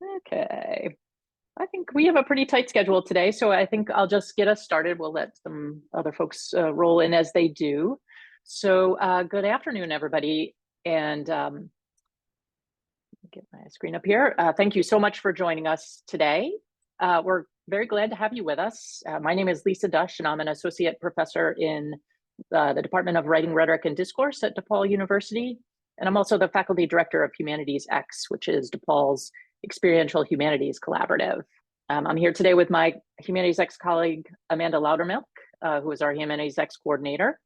Okay. I think we have a pretty tight schedule today, so I think I'll just get us started. We'll let some other folks roll in as they do. So good afternoon, everybody. And get my screen up here. Thank you so much for joining us today. We're very glad to have you with us. My name is Lisa Dush, and I'm an associate professor in the Department of Writing, Rhetoric, and Discourse at DePaul University. And I'm also the faculty director of HumanitiesX, which is DePaul's Experiential Humanities Collaborative. I'm here today with my HumanitiesX colleague, Amanda Loudermilk, who is our HumanitiesX coordinator.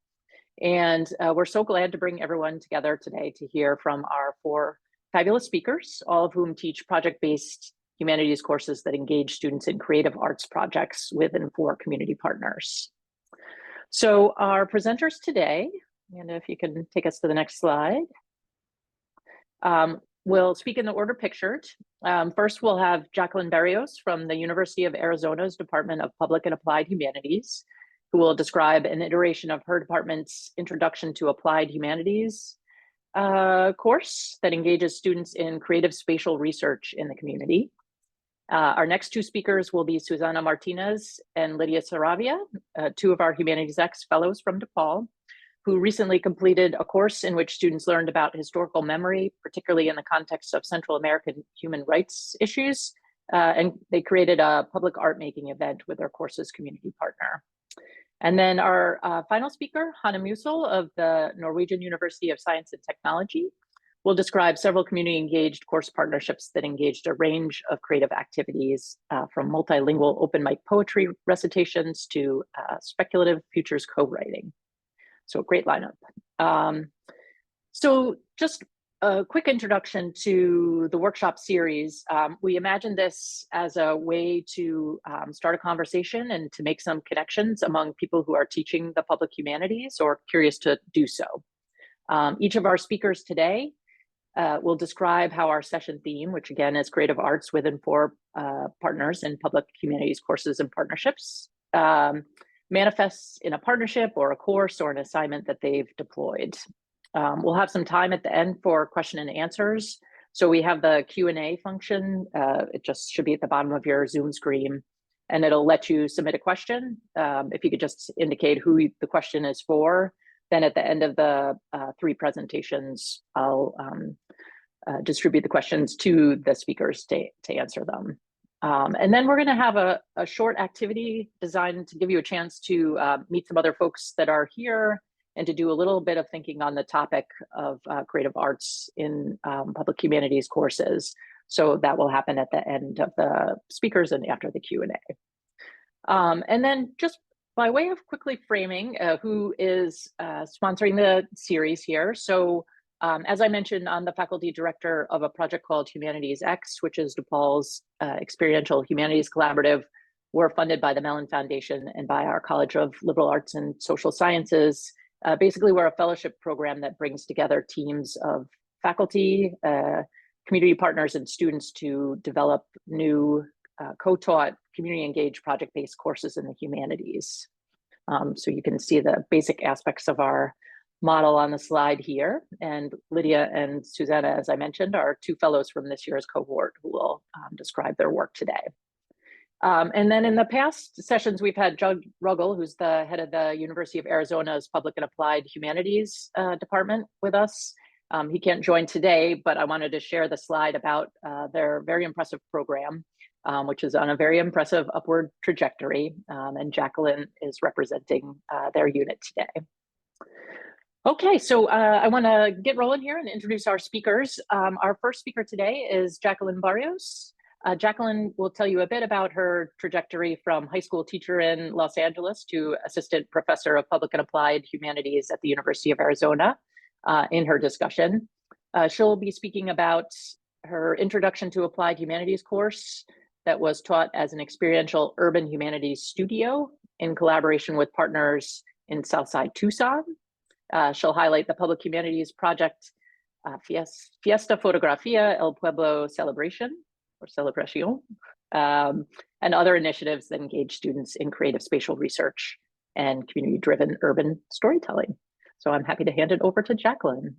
And we're so glad to bring everyone together today to hear from our 4 fabulous speakers, all of whom teach project-based humanities courses that engage students in creative arts projects with and for community partners. So our presenters today, and if you can take us to the next slide, we'll speak in the order pictured. First, we'll have Jacqueline Barrios from the University of Arizona's Department of Public and Applied Humanities, who will describe an iteration of her department's Introduction to Applied Humanities course that engages students in creative spatial research in the community. Our next 2 speakers will be Susana Martínez and Lydia Saravia, 2 of our HumanitiesX fellows from DePaul, who recently completed a course in which students learned about historical memory, particularly in the context of Central American human rights issues, and they created a public art making event with their course's community partner. And then our final speaker, Hanne Mussel of the Norwegian University of Science and Technology, will describe several community-engaged course partnerships that engaged a range of creative activities, from multilingual open mic poetry recitations to speculative futures co-writing. So great lineup. So just a quick introduction to the workshop series. We imagined this as a way to start a conversation and to make some connections among people who are teaching the public humanities or curious to do so. Each of our speakers today will describe how our session theme, which again is creative arts with and for partners in public humanities courses and partnerships, manifests in a partnership or a course or an assignment that they've deployed. We'll have some time at the end for question and answers. So we have the Q&A function. It just should be at the bottom of your Zoom screen, and it'll let you submit a question. If you could just indicate who the question is for, then at the end of the 3 presentations, I'll distribute the questions to the speakers to answer them. And then we're going to have a short activity designed to give you a chance to meet some other folks that are here and to do a little bit of thinking on the topic of creative arts in public humanities courses. So that will happen at the end of the speakers and after the Q&A. And then just by way of quickly framing who is sponsoring the series here. So as I mentioned, I'm the faculty director of a project called HumanitiesX, which is DePaul's Experiential Humanities Collaborative. We're funded by the Mellon Foundation and by our College of Liberal Arts and Social Sciences. Basically, we're a fellowship program that brings together teams of faculty, community partners, and students to develop new co-taught, community-engaged, project-based courses in the humanities. So you can see the basic aspects of our model on the slide here. And Lydia and Susana, as I mentioned, are 2 fellows from this year's cohort who will describe their work today. And then in the past sessions, we've had Jug Ruggel, who's the head of the University of Arizona's Public and Applied Humanities department with us. He can't join today, but I wanted to share the slide about their very impressive program, which is on a very impressive upward trajectory. And Jacqueline is representing their unit today. Okay, so I want to get rolling here and introduce our speakers. Our first speaker today is Jacqueline Barrios. Jacqueline will tell you a bit about her trajectory from high school teacher in Los Angeles to assistant professor of public and applied humanities at the University of Arizona in her discussion. She'll be speaking about her Introduction to Applied Humanities course that was taught as an experiential urban humanities studio in collaboration with partners in Southside Tucson. She'll highlight the public humanities project Fiesta Fotografía El Pueblo Celebration, or Celebration, and other initiatives that engage students in creative spatial research and community-driven urban storytelling. So I'm happy to hand it over to Jacqueline.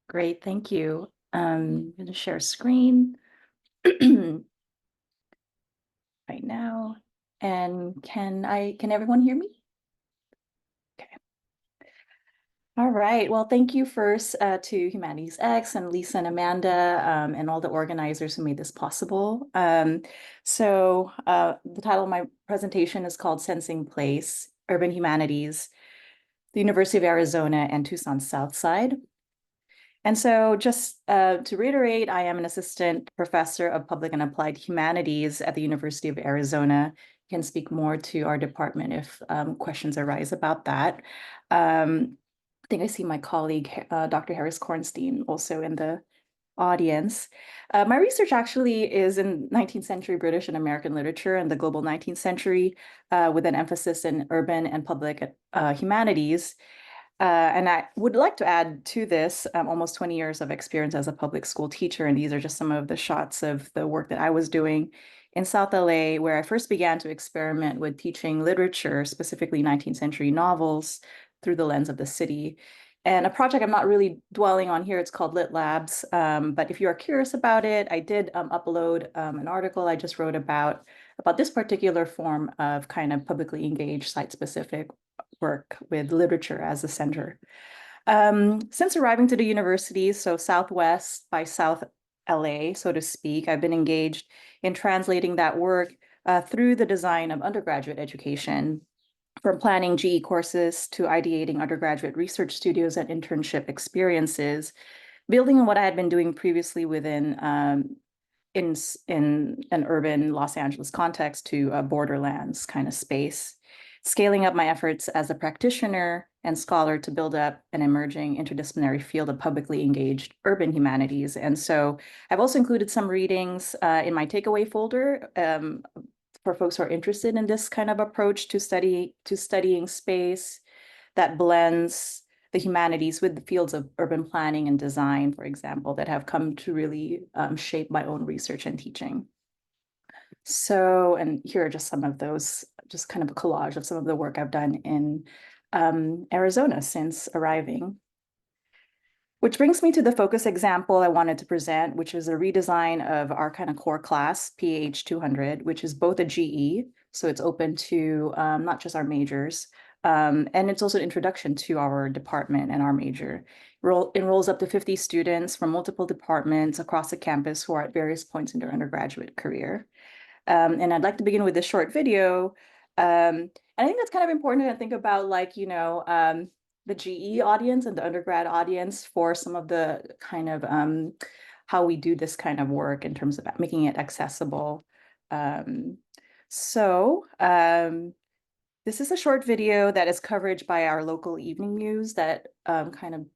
Great, thank you. I'm going to share screen right now. And can everyone hear me? Okay. All right. Well, thank you first to HumanitiesX and Lisa and Amanda and all the organizers who made this possible. The title of my presentation is called Sensing Place, Urban Humanities, the University of Arizona and Tucson's South Side. And so just to reiterate, I am an assistant professor of public and applied humanities at the University of Arizona. You can speak more to our department if questions arise about that. I think I see my colleague, Dr. Harris Kornstein, also in the audience. My research actually is in 19th century British and American literature and the global 19th century with an emphasis in urban and public humanities. And I would like to add to this almost 20 years of experience as a public school teacher. And these are just some of the shots of the work that I was doing in South LA, where I first began to experiment with teaching literature, specifically 19th century novels, through the lens of the city. And a project I'm not really dwelling on here, it's called Lit Labs. But if you are curious about it, I did upload an article I just wrote about this particular form of kind of publicly engaged, site-specific work with literature as the center. Since arriving to the university, so Southwest by South LA, so to speak, I've been engaged in translating that work through the design of undergraduate education, from planning GE courses to ideating undergraduate research studios and internship experiences, building on what I had been doing previously within in an urban Los Angeles context to a borderlands kind of space, scaling up my efforts as a practitioner and scholar to build up an emerging interdisciplinary field of publicly engaged urban humanities. And so I've also included some readings in my takeaway folder for folks who are interested in this kind of approach to studying space that blends the humanities with the fields of urban planning and design, for example, that have come to really shape my own research and teaching. So, and here are just some of those, just kind of a collage of some of the work I've done in Arizona since arriving. Which brings me to the focus example I wanted to present, which is a redesign of our kind of core class, PH 200, which is both a GE, so it's open to not just our majors, and it's also an introduction to our department and our major. Enrolls up to 50 students from multiple departments across the campus who are at various points in their undergraduate career. And I'd like to begin with this short video. And I think that's kind of important to think about, like, you know, the GE audience and the undergrad audience for some of the kind of how we do this kind of work in terms of making it accessible. This is a short video that is coverage by our local evening news that kind of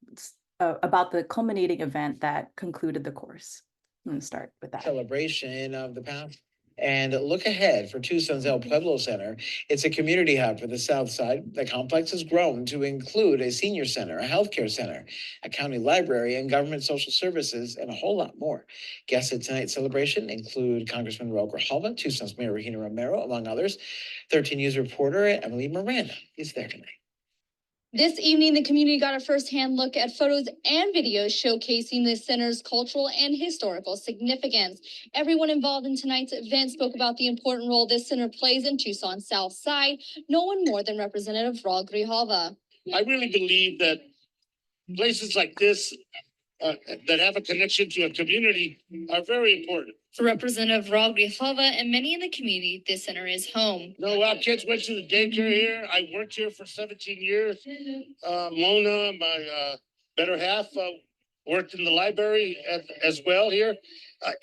about the culminating event that concluded the course. I'm going to start with that. Celebration of the past. And look ahead for Tucson's El Pueblo Center. It's a community hub for the South Side. The complex has grown to include a senior center, a healthcare center, a county library, and government social services, and a whole lot more. Guests at tonight's celebration include Congressman Raul Grijalva, Tucson's Mayor Regina Romero, among others. 13 News reporter Emily Miranda is there tonight. This evening, the community got a first-hand look at photos and videos showcasing the center's cultural and historical significance. Everyone involved in tonight's event spoke about the important role this center plays in Tucson's South Side, no one more than Representative Raul Grijalva. I really believe that places like this that have a connection to a community are very important. For Representative Raul Grijalva and many in the community, this center is home. No, our kids went to the daycare here. I worked here for 17 years. Mona, my better half, worked in the library as well here.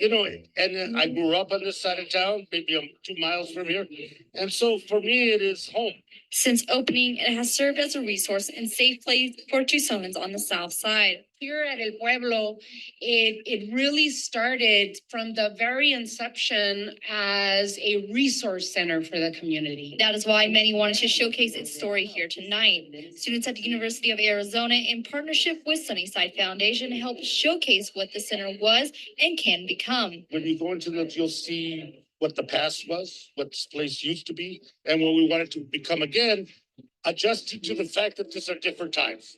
And I grew up on this side of town, maybe 2 miles from here. And so for me, it is home. Since opening, it has served as a resource and safe place for Tucsonans on the South Side. Here at El Pueblo, it really started from the very inception as a resource center for the community. That is why many wanted to showcase its story here tonight. Students at the University of Arizona, in partnership with Sunnyside Foundation, helped showcase what the center was and can become. When you go into it, you'll see what the past was, what this place used to be, and what we want it to become again, adjusting to the fact that these are different times.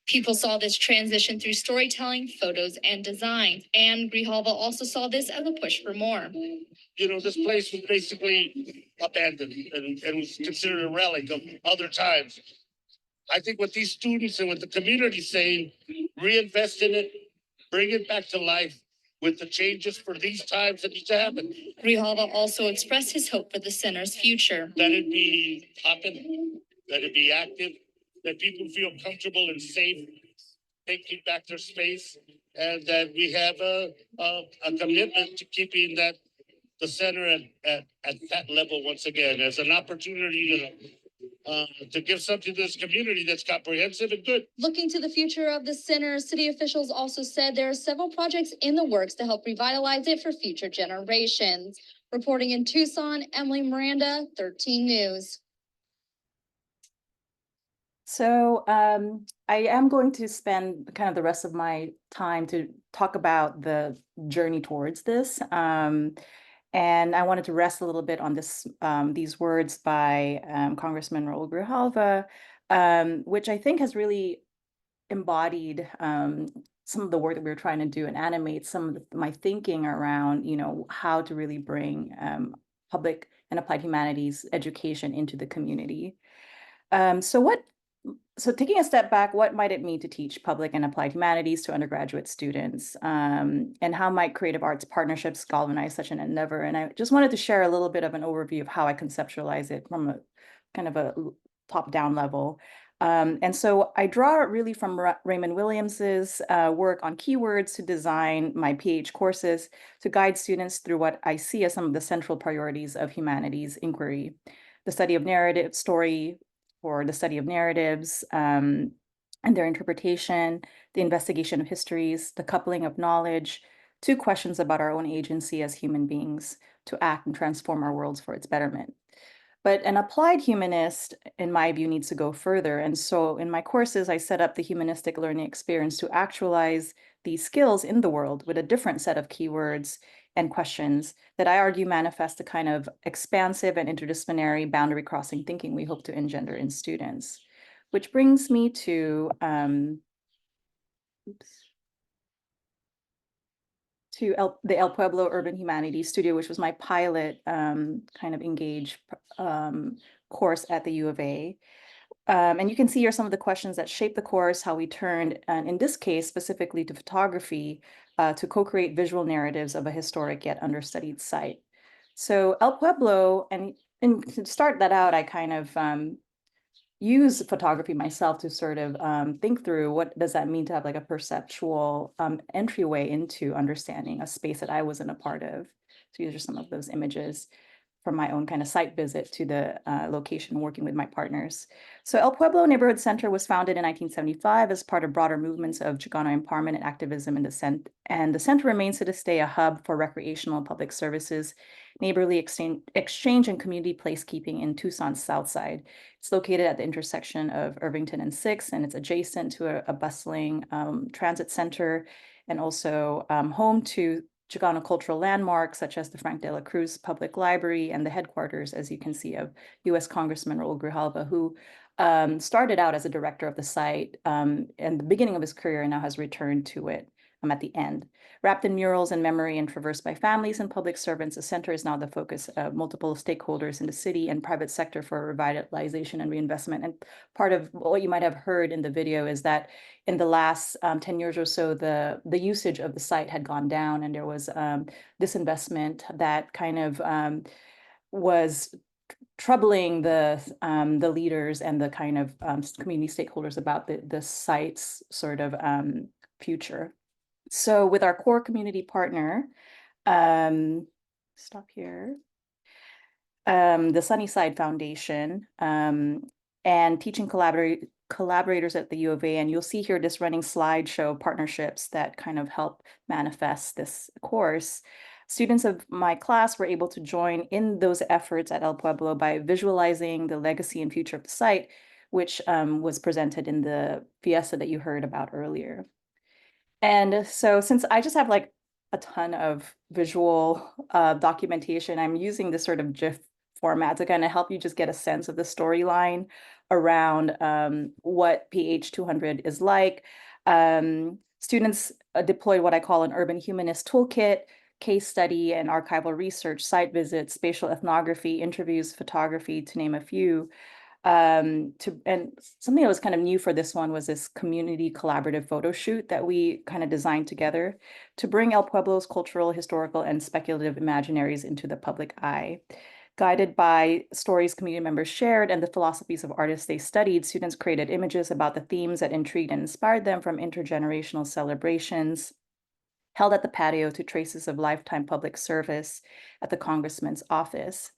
People saw this transition through storytelling, photos, and design. And Grijalva also saw this as a push for more. You know, this place was basically abandoned and was considered a relic of other times. I think what these students and what the community is saying, reinvest in it, bring it back to life with the changes for these times that need to happen. Grijalva also expressed his hope for the center's future. Let it be popping, let it be active, that people feel comfortable and safe taking back their space, and that we have a commitment to keeping the center at that level once again as an opportunity to give something to this community that's comprehensive and good. Looking to the future of the center, city officials also said there are several projects in the works to help revitalize it for future generations. Reporting in Tucson, Emily Miranda, 13 News. So I am going to spend kind of the rest of my time to talk about the journey towards this. And I wanted to rest a little bit on these words by Congressman Raul Grijalva, which I think has really embodied some of the work that we were trying to do and animate some of my thinking around, how to really bring public and applied humanities education into the community. So taking a step back, what might it mean to teach public and applied humanities to undergraduate students? And how might creative arts partnerships galvanize such an endeavor? And I just wanted to share a little bit of an overview of how I conceptualize it from a kind of a top-down level. And so I draw it really from Raymond Williams's work on keywords to design my PH courses to guide students through what I see as some of the central priorities of humanities inquiry: the study of narrative story, or the study of narratives and their interpretation, the investigation of histories, the coupling of knowledge, to questions about our own agency as human beings to act and transform our worlds for its betterment. But an applied humanist, in my view, needs to go further. And so in my courses, I set up the humanistic learning experience to actualize these skills in the world with a different set of keywords and questions that I argue manifest the kind of expansive and interdisciplinary boundary crossing thinking we hope to engender in students. Which brings me to the El Pueblo Urban Humanities Studio, which was my pilot kind of engage course at the U of A. And you can see here some of the questions that shaped the course, how we turned, and in this case, specifically to photography, to co-create visual narratives of a historic yet understudied site. So El Pueblo, and to start that out, I kind of use photography myself to sort of think through what does that mean to have like a perceptual entryway into understanding a space that I wasn't a part of. So these are some of those images from my own kind of site visit to the location working with my partners. So El Pueblo Neighborhood Center was founded in 1975 as part of broader movements of Chicano empowerment and activism in the and the center remains to this day a hub for recreational and public services, neighborly exchange and community placekeeping in Tucson's South Side. It's located at the intersection of Irvington and 6th, and it's adjacent to a bustling transit center, and also home to Chicano cultural landmarks such as the Frank de la Cruz Public Library and the headquarters, as you can see, of U.S. Congressman Raul Grijalva, who started out as a director of the site in the beginning of his career and now has returned to it at the end. Wrapped in murals and memory and traversed by families and public servants, the center is now the focus of multiple stakeholders in the city and private sector for revitalization and reinvestment. And part of what you might have heard in the video is that in the last 10 years or so, the usage of the site had gone down, and there was disinvestment that kind of was troubling the leaders and the kind of community stakeholders about the site's sort of future. So with our core community partner, stop here, the Sunnyside Foundation, and teaching collaborators at the U of A, and you'll see here this running slideshow partnerships that kind of help manifest this course. Students of my class were able to join in those efforts at El Pueblo by visualizing the legacy and future of the site, which was presented in the fiesta that you heard about earlier. And so since I just have like a ton of visual documentation, I'm using this sort of GIF format to kind of help you just get a sense of the storyline around what PH 200 is like. Students deployed what I call an urban humanist toolkit, case study and archival research, site visits, spatial ethnography, interviews, photography, to name a few. And something that was kind of new for this one was this community collaborative photo shoot that we kind of designed together to bring El Pueblo's cultural, historical, and speculative imaginaries into the public eye. Guided by stories community members shared and the philosophies of artists they studied, students created images about the themes that intrigued and inspired them, from intergenerational celebrations held at the patio to traces of lifetime public service at the congressman's office.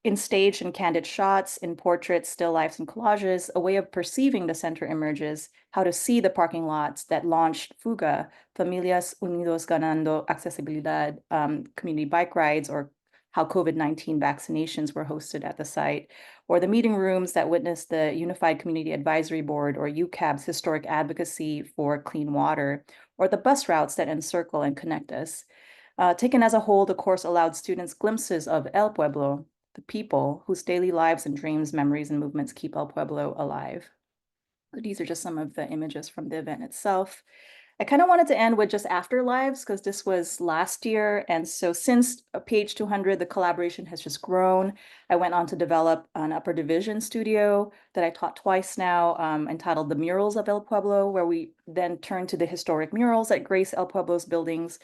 In staged and candid shots, in portraits, still lifes, and collages, a way of perceiving the center emerges, how to see the parking lots that launched Fuga, Familias Unidos Ganando Accesibilidad, community bike rides, or how COVID-19 vaccinations were hosted at the site, or the meeting rooms that witnessed the Unified Community Advisory Board, or UCAB's historic advocacy for clean water, or the bus routes that encircle and connect us. Taken as a whole, the course allowed students glimpses of El Pueblo, the people whose daily lives and dreams, memories, and movements keep El Pueblo alive. These are just some of the images from the event itself. I kind of wanted to end with just afterlives because this was last year. And so since PH 200, the collaboration has just grown. I went on to develop an upper division studio that I taught twice now, entitled The Murals of El Pueblo, where we then turned to the historic murals that grace El Pueblo's buildings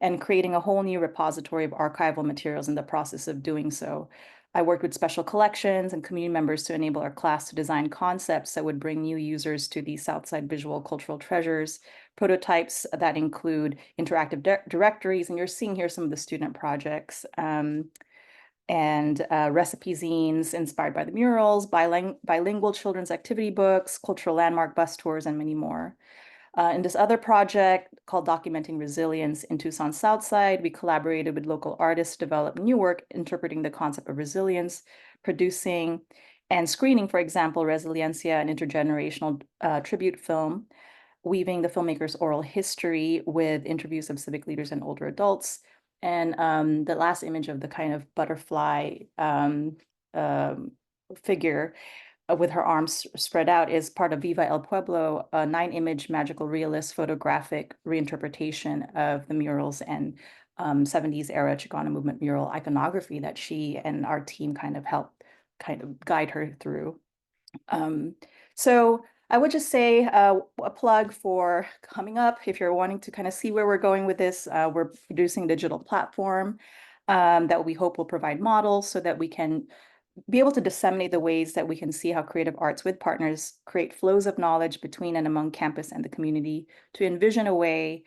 and creating a whole new repository of archival materials in the process of doing so. I worked with special collections and community members to enable our class to design concepts that would bring new users to these Southside visual cultural treasures, prototypes that include interactive directories, and you're seeing here some of the student projects, and recipe zines inspired by the murals, bilingual children's activity books, cultural landmark bus tours, and many more. In this other project called Documenting Resilience in Tucson Southside, we collaborated with local artists to develop new work interpreting the concept of resilience, producing and screening, for example, Resiliencia, an intergenerational tribute film, weaving the filmmaker's oral history with interviews of civic leaders and older adults. And the last image of the kind of butterfly figure with her arms spread out is part of Viva El Pueblo, a 9-image magical realist photographic reinterpretation of the murals and 70s era Chicano movement mural iconography that she and our team kind of helped guide her through. So I would just say a plug for coming up. If you're wanting to kind of see where we're going with this, we're producing a digital platform that we hope will provide models so that we can be able to disseminate the ways that we can see how creative arts with partners create flows of knowledge between and among campus and the community, to envision a way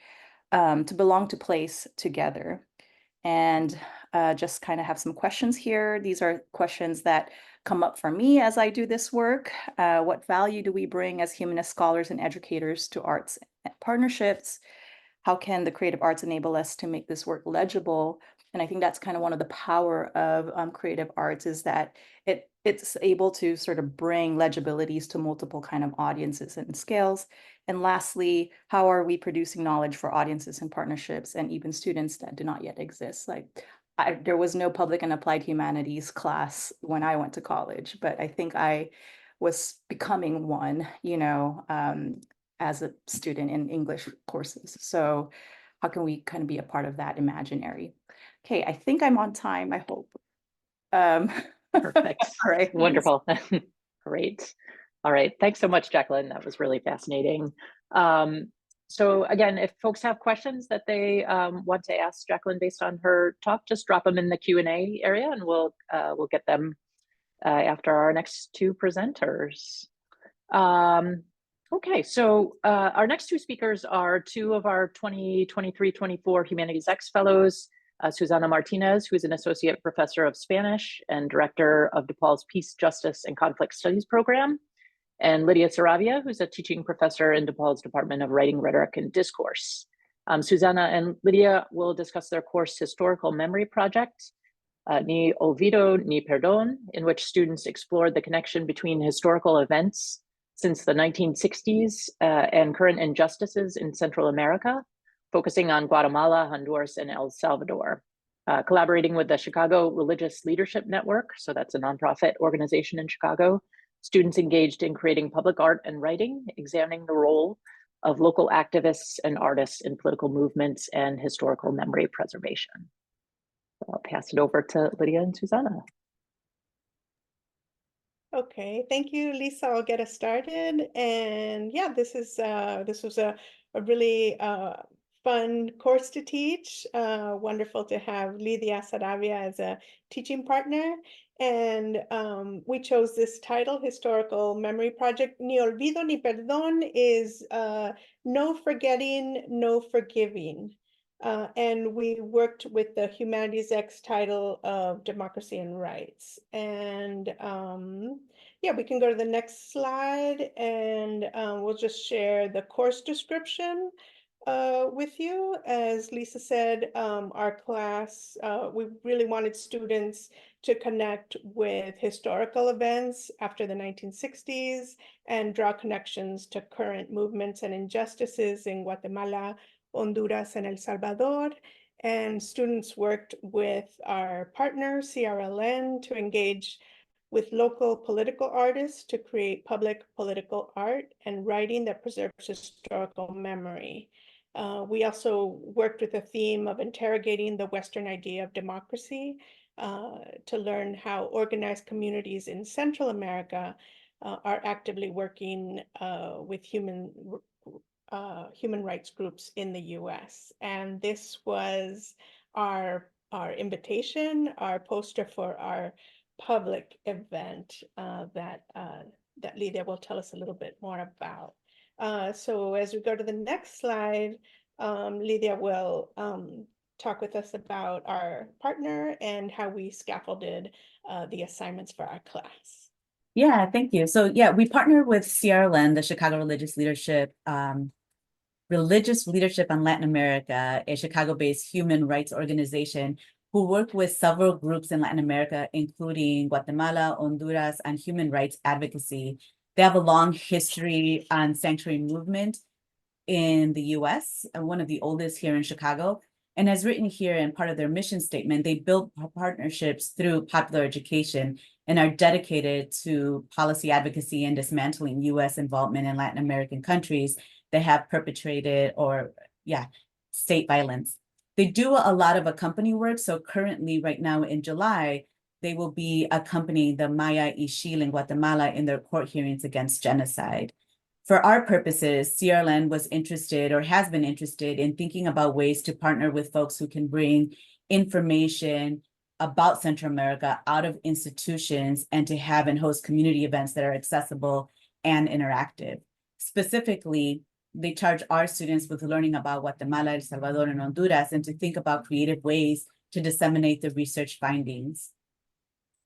to belong to place together. And just kind of have some questions here. These are questions that come up for me as I do this work. What value do we bring as humanist scholars and educators to arts partnerships? How can the creative arts enable us to make this work legible? And I think that's kind of one of the power of creative arts, is that it's able to sort of bring legibilities to multiple kind of audiences and scales. And lastly, how are we producing knowledge for audiences and partnerships and even students that do not yet exist? Like there was no public and applied humanities class when I went to college, but I think I was becoming one, as a student in English courses. So how can we kind of be a part of that imaginary? Okay, I think I'm on time, I hope. Perfect. All right. Wonderful. Great. All right. Thanks so much, Jacqueline. That was really fascinating. So again, if folks have questions that they want to ask Jacqueline based on her talk, just drop them in the Q&A area and we'll get them after our next two presenters. Okay, so our next two speakers are two of our 2023-24 HumanitiesX fellows, Susana Martínez, who is an associate professor of Spanish and director of DePaul's Peace, Justice, and Conflict Studies program, and Lydia Saravia, who's a teaching professor in DePaul's Department of Writing, Rhetoric, and Discourse. Susana and Lydia will discuss their course Historical Memory Project, Ni Olvido Ni Perdón, in which students explored the connection between historical events since the 1960s and current injustices in Central America, focusing on Guatemala, Honduras, and El Salvador. Collaborating with the Chicago Religious Leadership Network, so that's a nonprofit organization in Chicago, Students engaged in creating public art and writing, examining the role of local activists and artists in political movements and historical memory preservation. So I'll pass it over to Lydia and Susana. Okay, thank you, Lisa. I'll get us started. And yeah, this was a really fun course to teach. Wonderful to have Lydia Saravia as a teaching partner. And we chose this title, Historical Memory Project. Ni olvido ni perdón is no forgetting, no forgiving. And we worked with the HumanitiesX title of Democracy and Rights. And yeah, we can go to the next slide, and we'll just share the course description with you. As Lisa said, our class, we really wanted students to connect with historical events after the 1960s and draw connections to current movements and injustices in Guatemala, Honduras, and El Salvador. And students worked with our partner, CRLN, to engage with local political artists to create public political art and writing that preserves historical memory. We also worked with the theme of interrogating the Western idea of democracy to learn how organized communities in Central America are actively working with human rights groups in the US. And this was our invitation, our poster for our public event that Lydia will tell us a little bit more about. So as we go to the next slide, Lydia will talk with us about our partner and how we scaffolded the assignments for our class. Yeah, thank you. So yeah, we partnered with CRLN, the Chicago Religious Leadership on Latin America, a Chicago-based human rights organization who worked with several groups in Latin America, including Guatemala, Honduras, and human rights advocacy. They have a long history on sanctuary movement in the US, and one of the oldest here in Chicago. And as written here in part of their mission statement, they build partnerships through popular education and are dedicated to policy advocacy and dismantling US involvement in Latin American countries that have perpetrated state violence. They do a lot of accompany work. So currently, right now in July, they will be accompanying the Maya Ixil in Guatemala in their court hearings against genocide. For our purposes, CRLN was interested or has been interested in thinking about ways to partner with folks who can bring information about Central America out of institutions and to have and host community events that are accessible and interactive. Specifically, they charge our students with learning about Guatemala, El Salvador, and Honduras, and to think about creative ways to disseminate the research findings.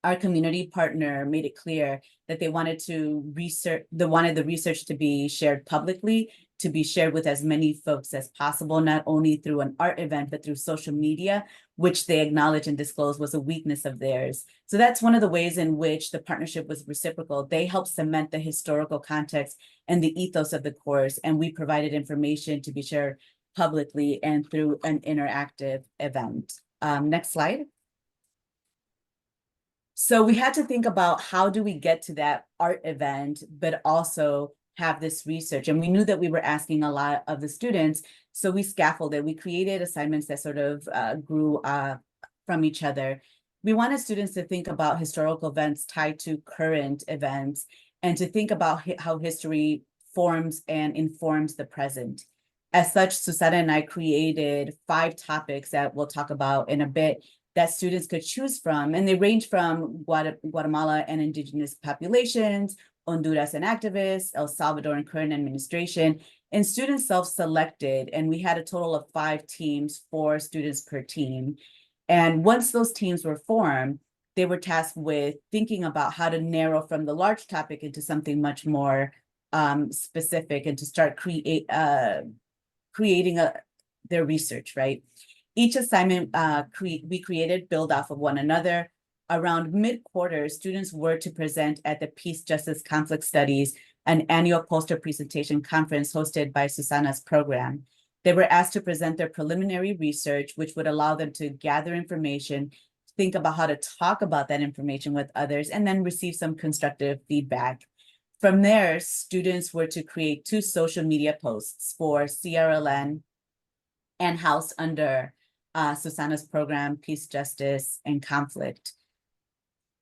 Our community partner made it clear that they wanted the research to be shared publicly, to be shared with as many folks as possible, not only through an art event, but through social media, which they acknowledge and disclose was a weakness of theirs. So that's one of the ways in which the partnership was reciprocal. They helped cement the historical context and the ethos of the course, and we provided information to be shared publicly and through an interactive event. Next slide. So we had to think about how do we get to that art event, but also have this research. And we knew that we were asking a lot of the students. So we scaffolded, we created assignments that sort of grew from each other. We wanted students to think about historical events tied to current events and to think about how history forms and informs the present. As such, Susana and I created 5 topics that we'll talk about in a bit that students could choose from. And they range from Guatemala and indigenous populations, Honduras and activists, El Salvador and current administration, and students self-selected. And we had a total of 5 teams, 4 students per team. And once those teams were formed, they were tasked with thinking about how to narrow from the large topic into something much more specific and to start creating their research, right? Each assignment we created build off of one another. Around mid-quarter, students were to present at the Peace, Justice, Conflict Studies, an annual poster presentation conference hosted by Susana's program. They were asked to present their preliminary research, which would allow them to gather information think about how to talk about that information with others, and then receive some constructive feedback. From there, students were to create 2 social media posts for CRLN and housed under Susana's program, Peace, Justice, and Conflict,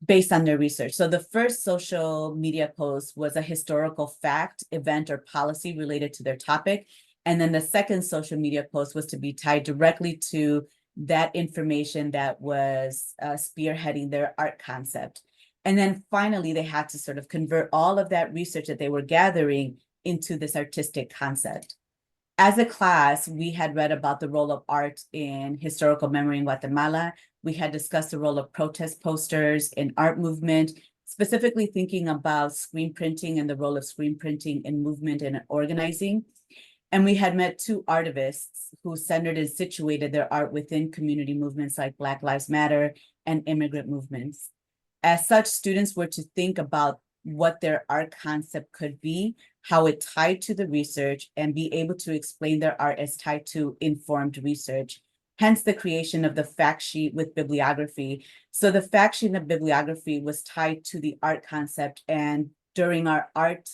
based on their research. So the first social media post was a historical fact, event, or policy related to their topic. And then the second social media post was to be tied directly to that information that was spearheading their art concept. And then finally, they had to sort of convert all of that research that they were gathering into this artistic concept. As a class, we had read about the role of art in historical memory in Guatemala. We had discussed the role of protest posters in art movement, specifically thinking about screen printing and the role of screen printing in movement and organizing. And we had met 2 artivists who centered and situated their art within community movements like Black Lives Matter and immigrant movements. As such, students were to think about what their art concept could be, how it tied to the research, and be able to explain their art as tied to informed research. Hence the creation of the fact sheet with bibliography. So the fact sheet and the bibliography was tied to the art concept, and during our art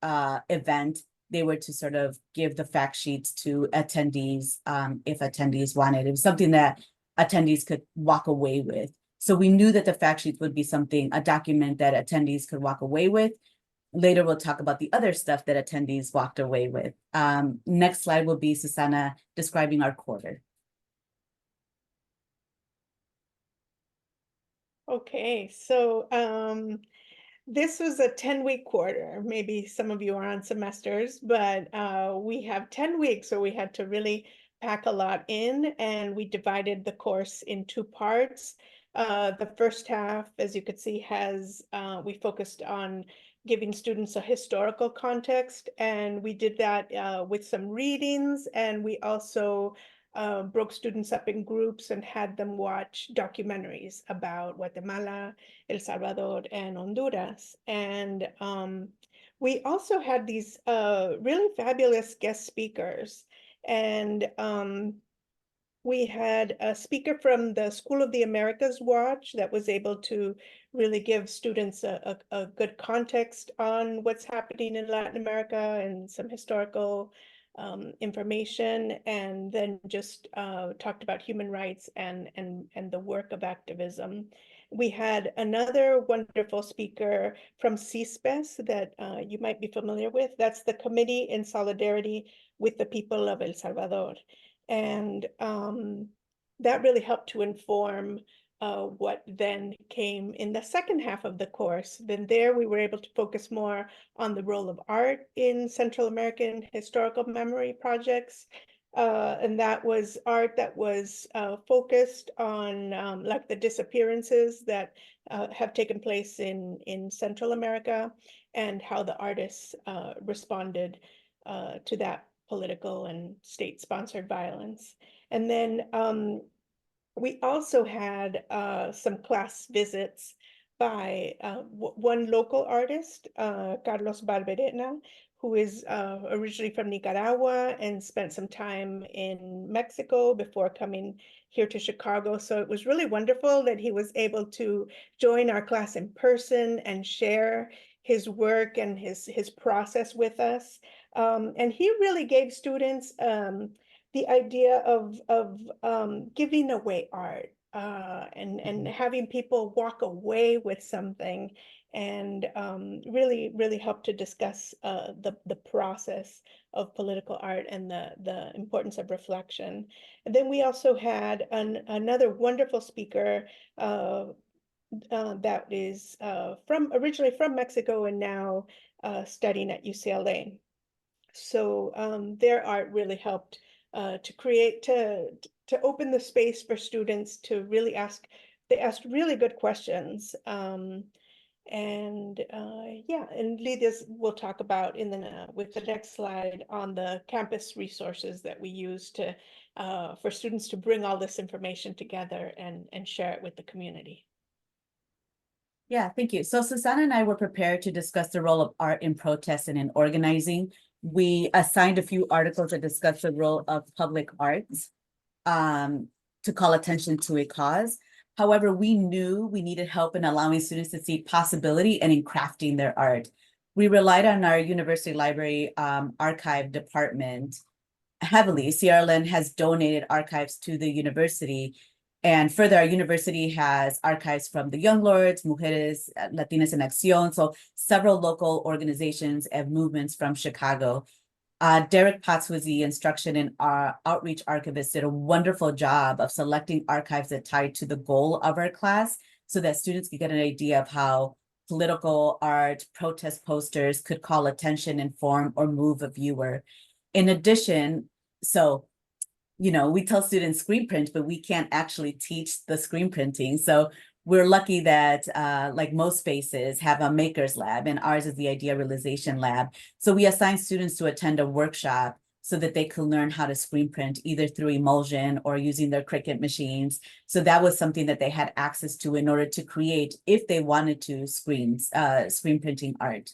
event, they were to sort of give the fact sheets to attendees if attendees wanted. It was something that attendees could walk away with. So we knew that the fact sheets would be something, a document that attendees could walk away with. Later, we'll talk about the other stuff that attendees walked away with. Next slide will be Susana describing our quarter. Okay, so this was a 10-week quarter. Maybe some of you are on semesters, but we have 10 weeks, so we had to really pack a lot in, and we divided the course in 2 parts. The first half, as you could see, has we focused on giving students a historical context, and we did that with some readings, and we also broke students up in groups and had them watch documentaries about Guatemala, El Salvador, and Honduras. And we also had these really fabulous guest speakers. And we had a speaker from the School of the Americas Watch that was able to really give students a good context on what's happening in Latin America and some historical information, and then just talked about human rights and the work of activism. We had another wonderful speaker from CISPES that you might be familiar with. That's the Committee in Solidarity with the People of El Salvador. And that really helped to inform what then came in the second half of the course. Then there we were able to focus more on the role of art in Central American historical memory projects. And that was art that was focused on like the disappearances that have taken place in Central America, and how the artists responded to that political and state-sponsored violence. And then we also had some class visits by one local artist, Carlos Barberena, who is originally from Nicaragua and spent some time in Mexico before coming here to Chicago. So it was really wonderful that he was able to join our class in person and share his work and his process with us. And he really gave students the idea of giving away art and having people walk away with something, and really helped to discuss the process of political art and the importance of reflection. And then we also had another wonderful speaker that is originally from Mexico and now studying at UCLA. So their art really helped to open the space for students to really ask. They asked really good questions. Yeah, and Lydia will talk about with the next slide on the campus resources that we use to for students to bring all this information together and share it with the community. Yeah, thank you. So Susana and I were prepared to discuss the role of art in protest and in organizing. We assigned a few articles that discuss the role of public arts to call attention to a cause. However, we knew we needed help in allowing students to see possibility and in crafting their art. We relied on our university library archive department heavily. CRLN has donated archives to the university. And further, our university has archives from the Young Lords, Mujeres Latinas en Acción, so several local organizations and movements from Chicago. Derek Potts, who is the instruction and outreach archivist, did a wonderful job of selecting archives that tied to the goal of our class so that students could get an idea of how political art, protest posters could call attention, inform, or move a viewer. In addition, so, we tell students screen print, but we can't actually teach the screen printing. So we're lucky that, like most spaces, have a maker's lab, and ours is the idea realization lab. So we assign students to attend a workshop so that they can learn how to screen print either through emulsion or using their Cricut machines. So that was something that they had access to in order to create, if they wanted to, screen printing art.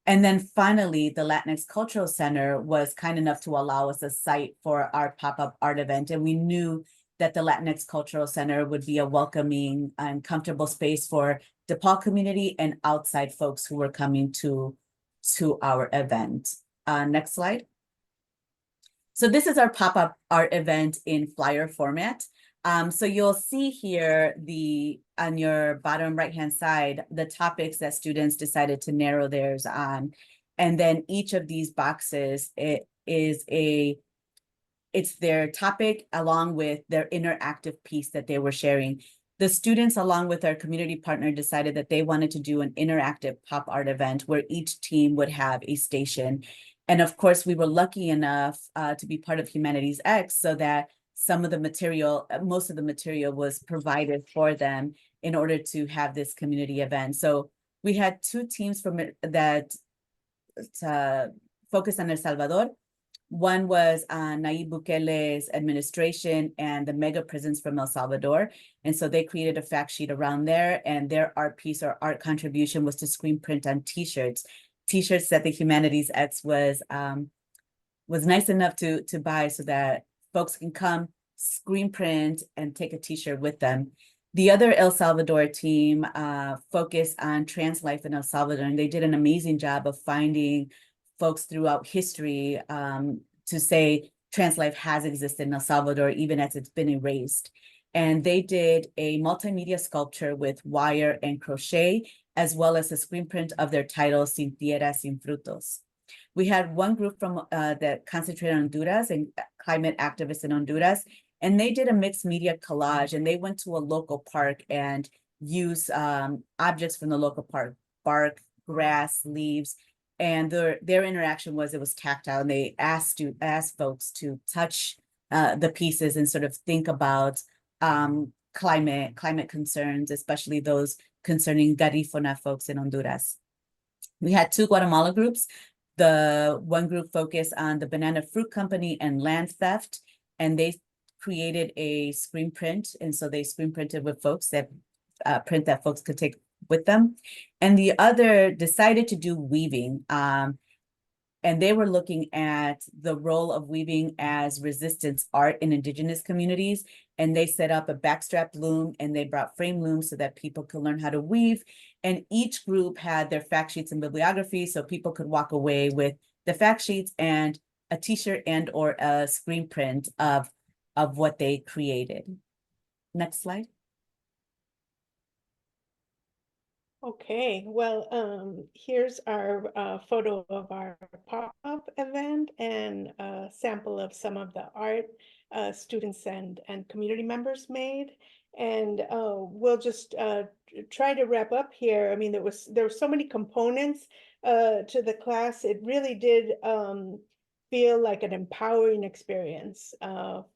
And then finally, the Latinx Cultural Center was kind enough to allow us a site for our pop-up art event. And we knew that the Latinx Cultural Center would be a welcoming and comfortable space for DePaul community and outside folks who were coming to our event. Next slide. So this is our pop-up art event in flyer format. So you'll see here on your bottom right-hand side, the topics that students decided to narrow theirs on. And then each of these boxes, it's their topic along with their interactive piece that they were sharing. The students, along with our community partner, decided that they wanted to do an interactive pop art event where each team would have a station. And of course, we were lucky enough to be part of HumanitiesX so that most of the material was provided for them in order to have this community event. So we had two teams that focused on El Salvador. One was Nayib Bukele's administration and the mega prisons from El Salvador. And so they created a fact sheet around there, and their art piece or art contribution was to screen print on t-shirts that the HumanitiesX was nice enough to buy so that folks can come, screen print, and take a t-shirt with them. The other El Salvador team focused on trans life in El Salvador, and they did an amazing job of finding folks throughout history to say trans life has existed in El Salvador, even as it's been erased. And they did a multimedia sculpture with wire and crochet, as well as a screen print of their title, Sin Tierra, Sin Frutos. We had one group from that concentrated on Honduras and climate activists in Honduras, and they did a mixed media collage, and they went to a local park and used objects from the local park, bark, grass, leaves, and their interaction was it was tactile, and they asked folks to touch the pieces and sort of think about climate concerns, especially those concerning Garifuna folks in Honduras. We had two Guatemala groups. The one group focused on the banana fruit company and land theft, and they created a screen print. And so they screen printed with folks that print that folks could take with them. And the other decided to do weaving. And they were looking at the role of weaving as resistance art in indigenous communities. And they set up a backstrap loom, and they brought frame looms so that people could learn how to weave. And each group had their fact sheets and bibliography, so people could walk away with the fact sheets and a t-shirt and or a screen print of what they created. Next slide. Okay, well, here's our photo of our pop-up event and a sample of some of the art students and community members made. And we'll just try to wrap up here. I mean, there were so many components to the class. It really did feel like an empowering experience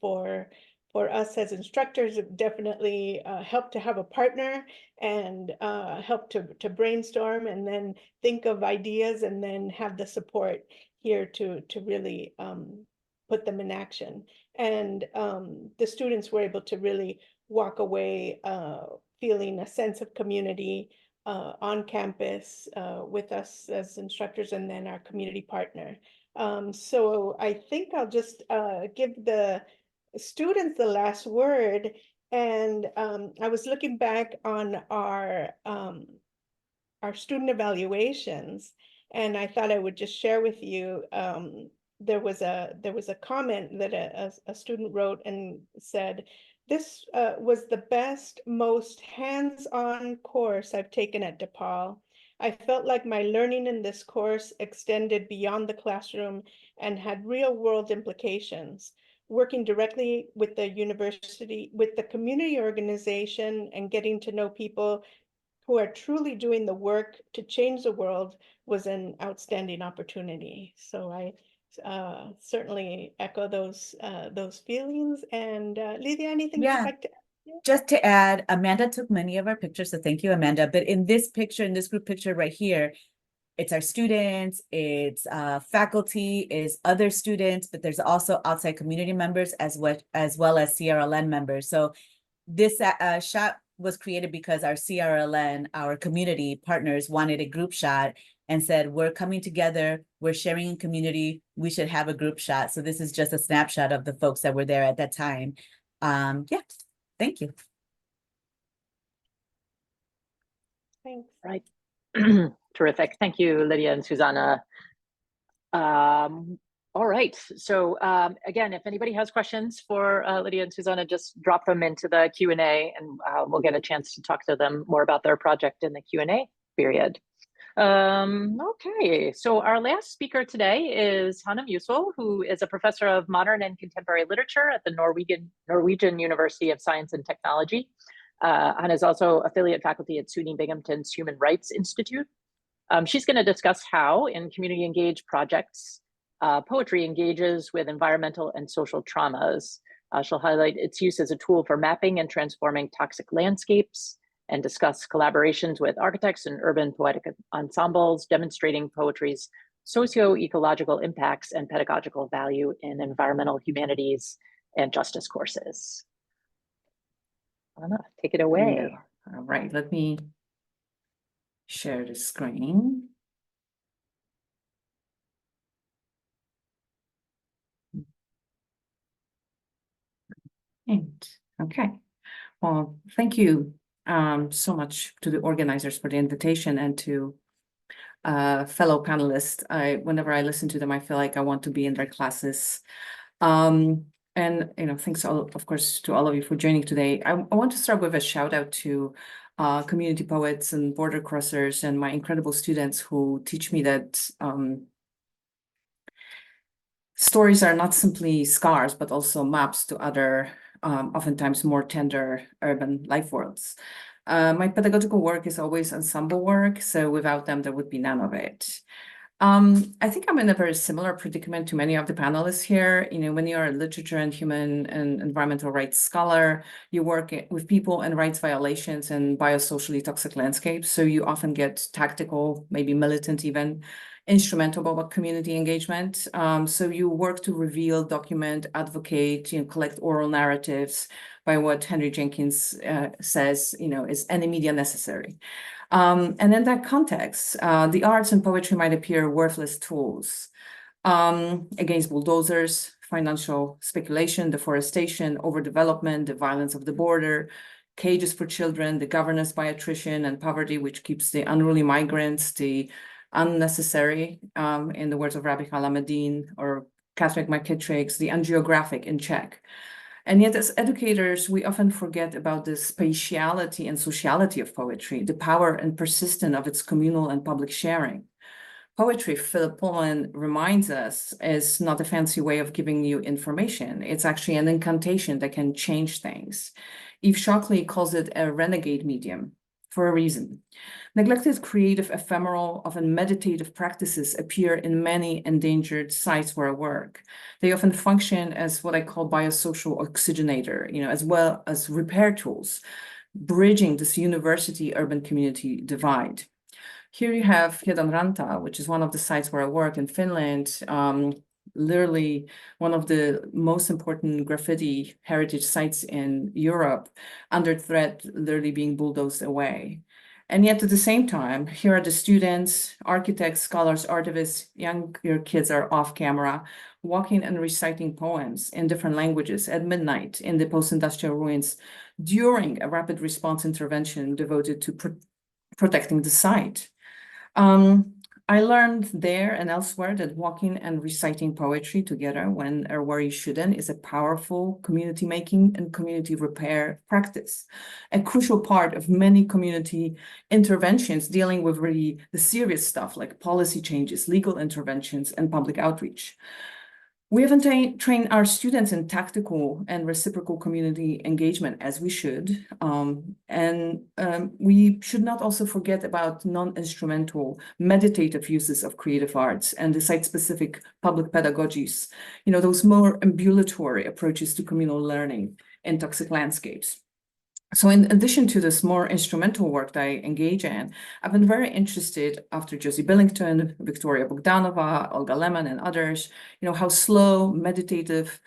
for us as instructors. It definitely helped to have a partner and help to brainstorm and then think of ideas and then have the support here to really put them in action. And the students were able to really walk away feeling a sense of community on campus with us as instructors and then our community partner. So I think I'll just give the students the last word. And I was looking back on our student evaluations, and I thought I would just share with you. There was a comment that a student wrote and said, "This was the best, most hands-on course I've taken at DePaul. I felt like my learning in this course extended beyond the classroom and had real-world implications. Working directly with the university, with the community organization, and getting to know people who are truly doing the work to change the world was an outstanding opportunity." So I certainly echo those feelings. And Lydia, anything Yeah. you'd like to add? Just to add, Amanda took many of our pictures, so thank you, Amanda. But in this picture, in this group picture right here, it's our students, it's faculty, is other students, but there's also outside community members as well as CRLN members. So this shot was created because our CRLN, our community partners, wanted a group shot and said, we're coming together, we're sharing in community, we should have a group shot. So this is just a snapshot of the folks that were there at that time. Yeah, thank you. Thanks. Right. Terrific. Thank you, Lydia and Susana. All right. So again, if anybody has questions for Lydia and Susana, just drop them into the Q&A, and we'll get a chance to talk to them more about their project in the Q&A period. Okay, so our last speaker today is Hanne Musil, who is a professor of modern and contemporary literature at the Norwegian University of Science and Technology. Hanne is also affiliate faculty at SUNY Binghamton's Human Rights Institute. She's going to discuss how, in community engaged projects, poetry engages with environmental and social traumas. She'll highlight its use as a tool for mapping and transforming toxic landscapes, and discuss collaborations with architects and urban poetic ensembles, demonstrating poetry's socio-ecological impacts and pedagogical value in environmental humanities and justice courses. Anna, take it away. Yeah. All right, let me share the screen. And okay, well, thank you so much to the organizers for the invitation, and to fellow panelists. Whenever I listen to them, I feel like I want to be in their classes. And thanks of course to all of you for joining today. I want to start with a shout out to community poets and border crossers and my incredible students who teach me that stories are not simply scars, but also maps to other, oftentimes more tender urban life worlds. My pedagogical work is always ensemble work, so without them, there would be none of it. I think I'm in a very similar predicament to many of the panelists here. When you're a literature and human and environmental rights scholar, you work with people and rights violations and biosocially toxic landscapes. So you often get tactical, maybe militant even, instrumental about community engagement. So you work to reveal, document, advocate, collect oral narratives by what Henry Jenkins says, is any media necessary. And in that context, the arts and poetry might appear worthless tools against bulldozers, financial speculation, deforestation, overdevelopment, the violence of the border, cages for children, the governance by attrition and poverty, which keeps the unruly migrants, the unnecessary, in the words of Rabbi Halameddin or Catherine McKittrick's, the ungeographic in check. And yet, as educators, we often forget about the spatiality and sociality of poetry, the power and persistence of its communal and public sharing. Poetry, Philip Pullman reminds us, is not a fancy way of giving you information. It's actually an incantation that can change things. Eve Shockley calls it a renegade medium for a reason. Neglected creative, ephemeral, often meditative practices appear in many endangered sites where I work. They often function as what I call biosocial oxygenator, as well as repair tools, bridging this university-urban community divide. Here you have Hiedanranta, which is one of the sites where I work in Finland, literally one of the most important graffiti heritage sites in Europe, under threat, literally being bulldozed away. And yet at the same time, here are the students, architects, scholars, artists, younger kids are off camera, walking and reciting poems in different languages at midnight in the post-industrial ruins during a rapid response intervention devoted to protecting the site. I learned there and elsewhere that walking and reciting poetry together when or where you shouldn't is a powerful community making and community repair practice, a crucial part of many community interventions dealing with really the serious stuff like policy changes, legal interventions, and public outreach. We haven't trained our students in tactical and reciprocal community engagement as we should. We should not also forget about non-instrumental meditative uses of creative arts and the site-specific public pedagogies, those more ambulatory approaches to communal learning in toxic landscapes. So in addition to this more instrumental work that I engage in, I've been very interested after Josie Billington, Victoria Bogdanova, Olga Lemon, and others, how slow, meditative,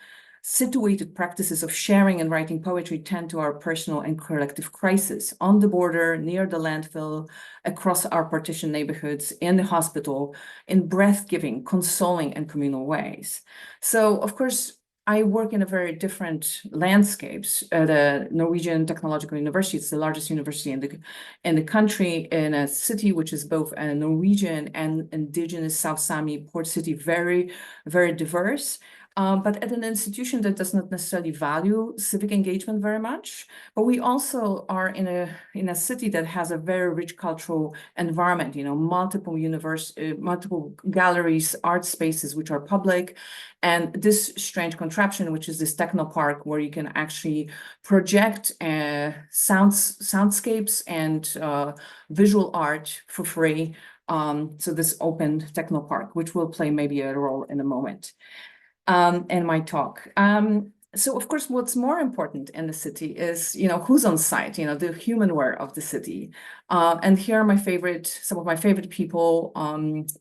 situated practices of sharing and writing poetry tend to our personal and collective crisis on the border, near the landfill, across our partition neighborhoods, in the hospital, in breath-giving, consoling, and communal ways. So, of course, I work in a very different landscapes at a Norwegian Technological University. It's the largest university in the country, in a city which is both a Norwegian and indigenous South Sami port city, very, very diverse. But at an institution that does not necessarily value civic engagement very much. But we also are in a city that has a very rich cultural environment, multiple galleries, art spaces which are public, and this strange contraption, which is this techno park where you can actually project soundscapes and visual art for free. So this open techno park, which will play maybe a role in a moment. In my talk. So of course, what's more important in the city is, who's on site, the humanware of the city. And here are some of my favorite people,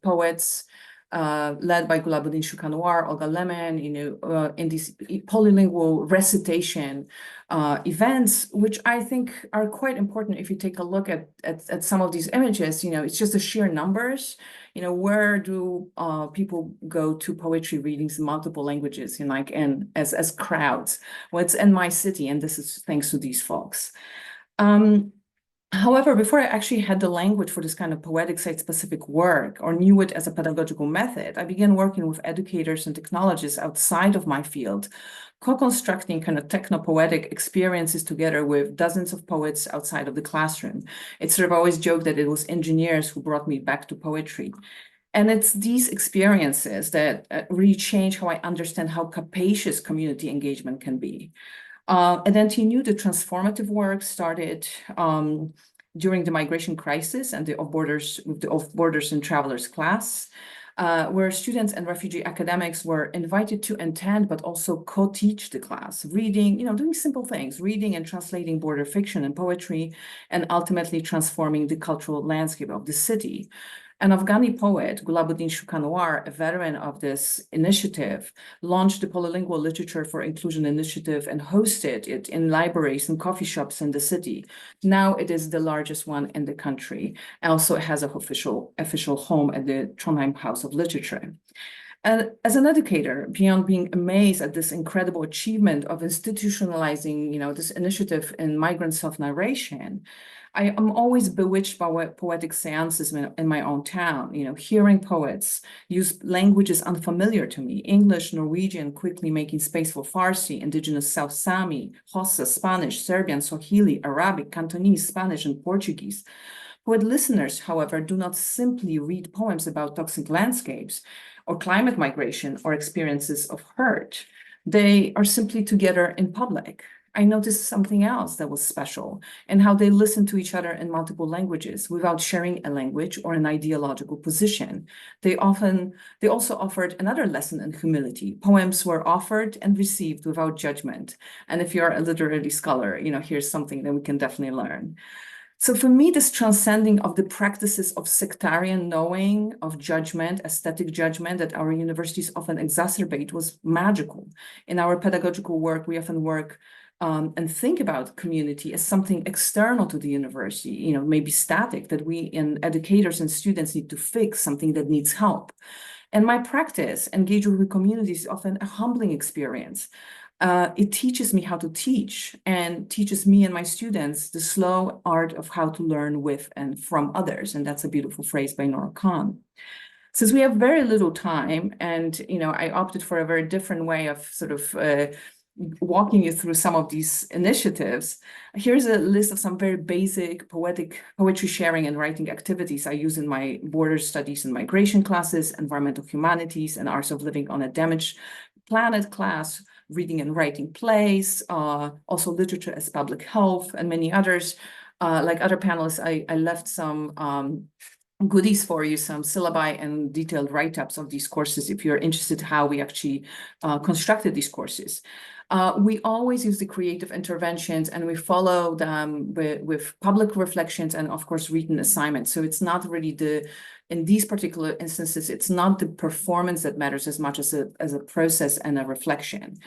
poets, led by Gulabuddin Shukanoir, Olga Lemon, in these polylingual recitation events, which I think are quite important. If you take a look at some of these images, it's just the sheer numbers. Where do people go to poetry readings in multiple languages, and as crowds? Well, it's in my city, and this is thanks to these folks. However, before I actually had the language for this kind of poetic site-specific work or knew it as a pedagogical method, I began working with educators and technologists outside of my field, co-constructing kind of techno-poetic experiences together with dozens of poets outside of the classroom. It's sort of always joked that it was engineers who brought me back to poetry. And it's these experiences that really change how I understand how capacious community engagement can be. And then he knew the transformative work started during the migration crisis and the off-borders and travelers class, where students and refugee academics were invited to attend, but also co-teach the class, reading, doing simple things, reading and translating border fiction and poetry, and ultimately transforming the cultural landscape of the city. An Afghani poet, Gulabuddin Shukanoir, a veteran of this initiative, launched the Polylingual Literature for Inclusion initiative and hosted it in libraries and coffee shops in the city. Now it is the largest one in the country. Also, it has an official home at the Trondheim House of Literature. And as an educator, beyond being amazed at this incredible achievement of institutionalizing, this initiative in migrant self-narration, I am always bewitched by poetic seances in my own town, hearing poets use languages unfamiliar to me, English, Norwegian, quickly making space for Farsi, indigenous South Sami, Xhosa, Spanish, Serbian, Swahili, Arabic, Cantonese, Spanish, and Portuguese. Poet listeners, however, do not simply read poems about toxic landscapes or climate migration or experiences of hurt. They are simply together in public. I noticed something else that was special in how they listened to each other in multiple languages without sharing a language or an ideological position. They also offered another lesson in humility. Poems were offered and received without judgment. And if you're a literary scholar, here's something that we can definitely learn. So for me, this transcending of the practices of sectarian knowing, of judgment, aesthetic judgment that our universities often exacerbate was magical. In our pedagogical work, we often work and think about community as something external to the university, maybe static, that we educators and students need to fix, something that needs help. And my practice, engaging with communities, is often a humbling experience. It teaches me how to teach and teaches me and my students the slow art of how to learn with and from others. And that's a beautiful phrase by Nora Khan. Since we have very little time, and I opted for a very different way of sort of walking you through some of these initiatives, here's a list of some very basic poetry sharing and writing activities I use in my border studies and migration classes, environmental humanities, and arts of living on a damaged planet class, reading and writing plays, also literature as public health, and many others. Like other panelists, I left some goodies for you, some syllabi and detailed write-ups of these courses if you're interested how we actually constructed these courses. We always use the creative interventions, and we follow them with public reflections and, of course, written assignments. So it's not really in these particular instances, it's not the performance that matters as much as a process and a reflection.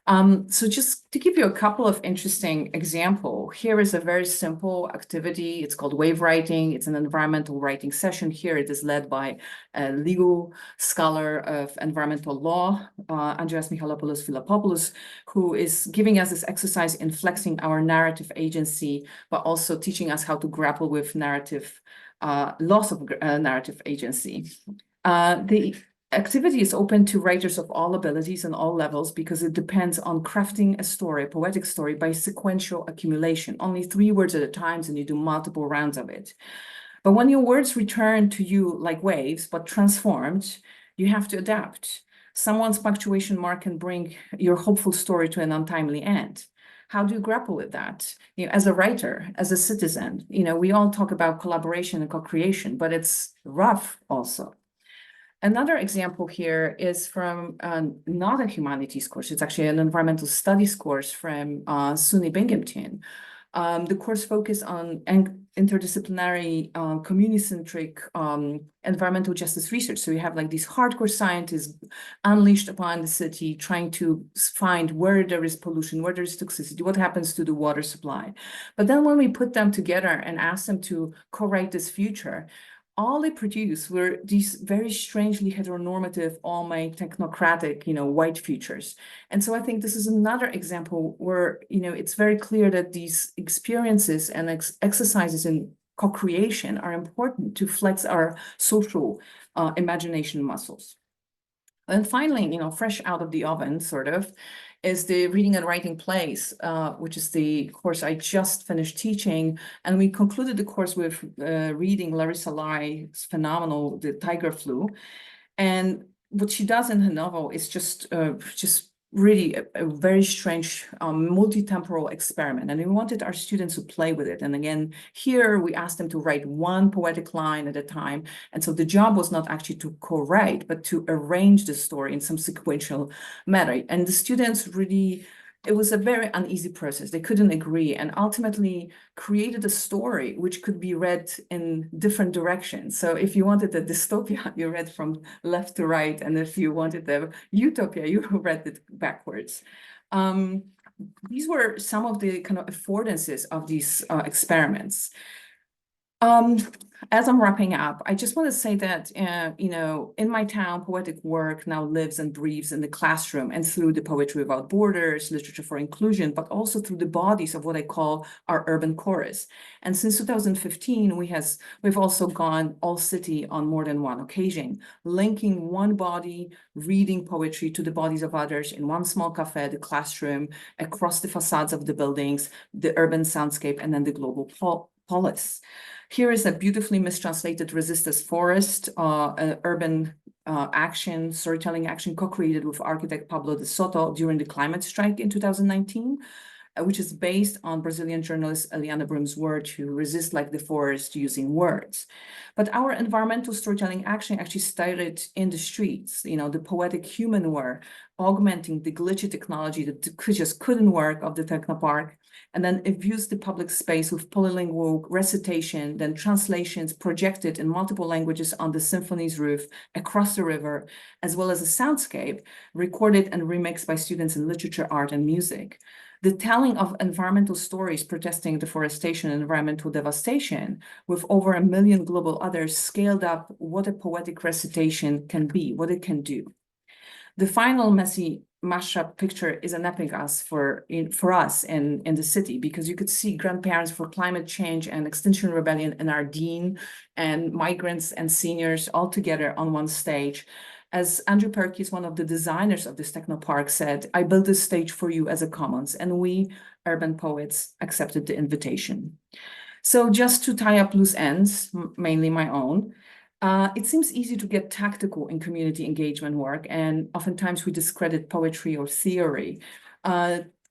So just to give you a couple of interesting examples, here is a very simple activity. It's called wave writing. It's an environmental writing session. Here it is led by a legal scholar of environmental law, Andreas Michalopoulos-Philippopoulos, who is giving us this exercise in flexing our narrative agency, but also teaching us how to grapple with loss of narrative agency. The activity is open to writers of all abilities and all levels because it depends on crafting a story, a poetic story, by sequential accumulation, only 3 words at a time, and you do multiple rounds of it. But when your words return to you like waves, but transformed, you have to adapt. Someone's punctuation mark can bring your hopeful story to an untimely end. How do you grapple with that? As a writer, as a citizen, we all talk about collaboration and co-creation, but it's rough also. Another example here is from not a humanities course. It's actually an environmental studies course from SUNY Binghamton. The course focused on interdisciplinary, community-centric environmental justice research. So you have like these hardcore scientists unleashed upon the city, trying to find where there is pollution, where there is toxicity, what happens to the water supply. But then when we put them together and ask them to co-write this future, all they produced were these very strangely heteronormative, all-might technocratic, white futures. And so I think this is another example where, it's very clear that these experiences and exercises in co-creation are important to flex our social imagination muscles. And finally, fresh out of the oven, sort of, is the reading and writing plays, which is the course I just finished teaching. And we concluded the course with reading Larissa Lai's phenomenal The Tiger Flu. And what she does in her novel is just really a very strange multi-temporal experiment. And we wanted our students to play with it. And again, here we asked them to write one poetic line at a time. And so the job was not actually to co-write, but to arrange the story in some sequential manner. And the students really, it was a very uneasy process. They couldn't agree, and ultimately created a story which could be read in different directions. So if you wanted a dystopia, you read from left to right. And if you wanted a utopia, you read it backwards. These were some of the kind of affordances of these experiments. As I'm wrapping up, I just want to say that, in my town, poetic work now lives and breathes in the classroom and through the Poetry Without Borders, Literature for Inclusion, but also through the bodies of what I call our urban chorus. And since 2015, we've also gone all city on more than one occasion, linking one body, reading poetry to the bodies of others in one small cafe, the classroom, across the facades of the buildings, the urban soundscape, and then the global polis. Here is a beautifully mistranslated Resist as Forest, urban action, storytelling action co-created with architect Pablo de Soto during the climate strike in 2019, which is based on Brazilian journalist Eliana Brum's work to resist like the forest using words. But our environmental storytelling action actually started in the streets, the poetic human work, augmenting the glitchy technology that just couldn't work of the Technopark, and then infused the public space with polylingual recitation, then translations projected in multiple languages on the symphony's roof across the river, as well as a soundscape recorded and remixed by students in literature, art, and music. The telling of environmental stories protesting deforestation and environmental devastation, with over 1 million global others, scaled up what a poetic recitation can be, what it can do. The final messy mashup picture is an epic for us in the city, because you could see grandparents for climate change and Extinction Rebellion and our dean and migrants and seniors all together on one stage. As Andrew Perkins, one of the designers of this technopark, said, "I built this stage for you as a commons," and we, urban poets, accepted the invitation. So just to tie up loose ends, mainly my own, it seems easy to get tactical in community engagement work, and oftentimes we discredit poetry or theory.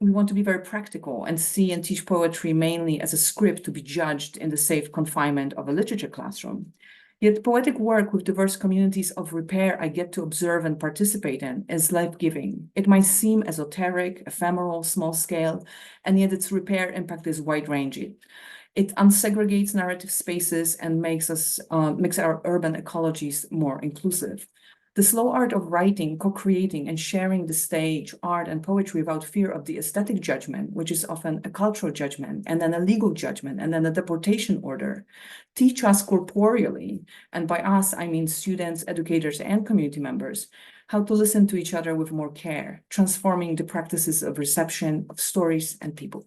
We want to be very practical and see and teach poetry mainly as a script to be judged in the safe confinement of a literature classroom. Yet poetic work with diverse communities of repair I get to observe and participate in is life-giving. It might seem esoteric, ephemeral, small-scale, and yet its repair impact is wide-ranging. It unsegregates narrative spaces and makes our urban ecologies more inclusive. The slow art of writing, co-creating, and sharing the stage, art, and poetry without fear of the aesthetic judgment, which is often a cultural judgment, and then a legal judgment, and then a deportation order, teach us corporeally, and by us, I mean students, educators, and community members, how to listen to each other with more care, transforming the practices of reception of stories and people.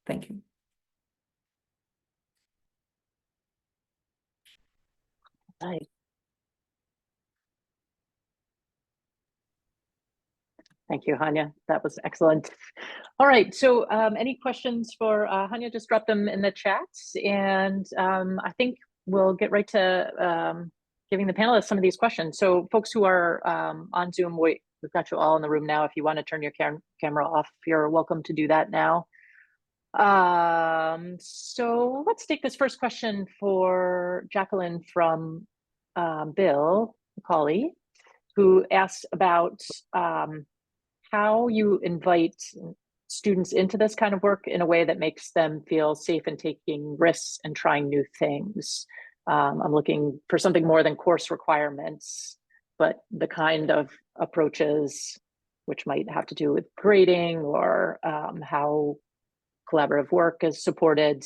Thank you. Hi. Thank you, Hanya. That was excellent. All right, so any questions for Hanya? Just drop them in the chat, and I think we'll get right to giving the panelists some of these questions. So folks who are on Zoom, we've got you all in the room now. If you want to turn your camera off, you're welcome to do that now. So let's take this first question for Jacqueline from Bill McCauley, who asks about how you invite students into this kind of work in a way that makes them feel safe in taking risks and trying new things. I'm looking for something more than course requirements, but the kind of approaches which might have to do with grading or how collaborative work is supported,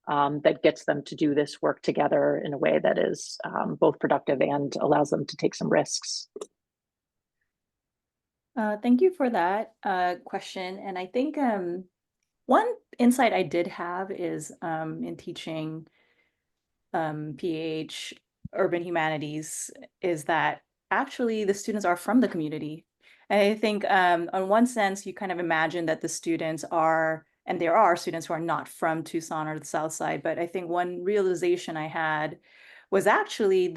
that gets them to do this work together in a way that is both productive and allows them to take some risks. Thank you for that question. And I think one insight I did have is in teaching PH Urban Humanities is that actually the students are from the community. And I think on one sense, you kind of imagine that the students are, and there are students who are not from Tucson or the South Side, but I think one realization I had was actually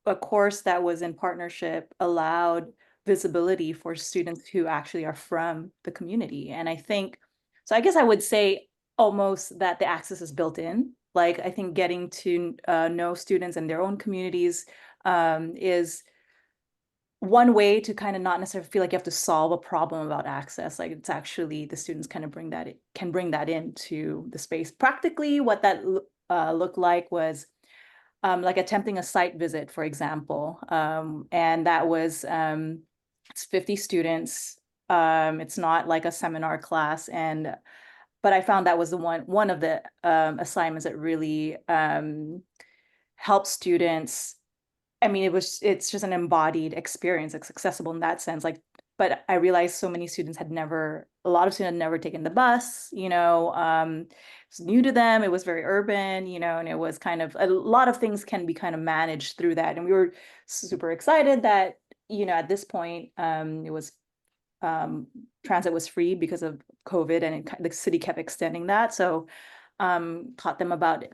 a course that was in partnership allowed visibility for students who actually are from the community. And I think, so I guess I would say almost that the access is built in. Like, I think getting to know students and their own communities is one way to kind of not necessarily feel like you have to solve a problem about access. Like, it's actually the students kind of bring that into the space. Practically, what that looked like was like attempting a site visit, for example, and that was it's 50 students. It's not like a seminar class, but I found that was the one of the assignments that really helped students. I mean, it's just an embodied experience. It's accessible in that sense. Like, but I realized a lot of students had never taken the bus, it's new to them. It was very urban, and it was kind of, a lot of things can be kind of managed through that. And we were super excited that, at this point, it was, transit was free because of COVID, and the city kept extending that. So taught them about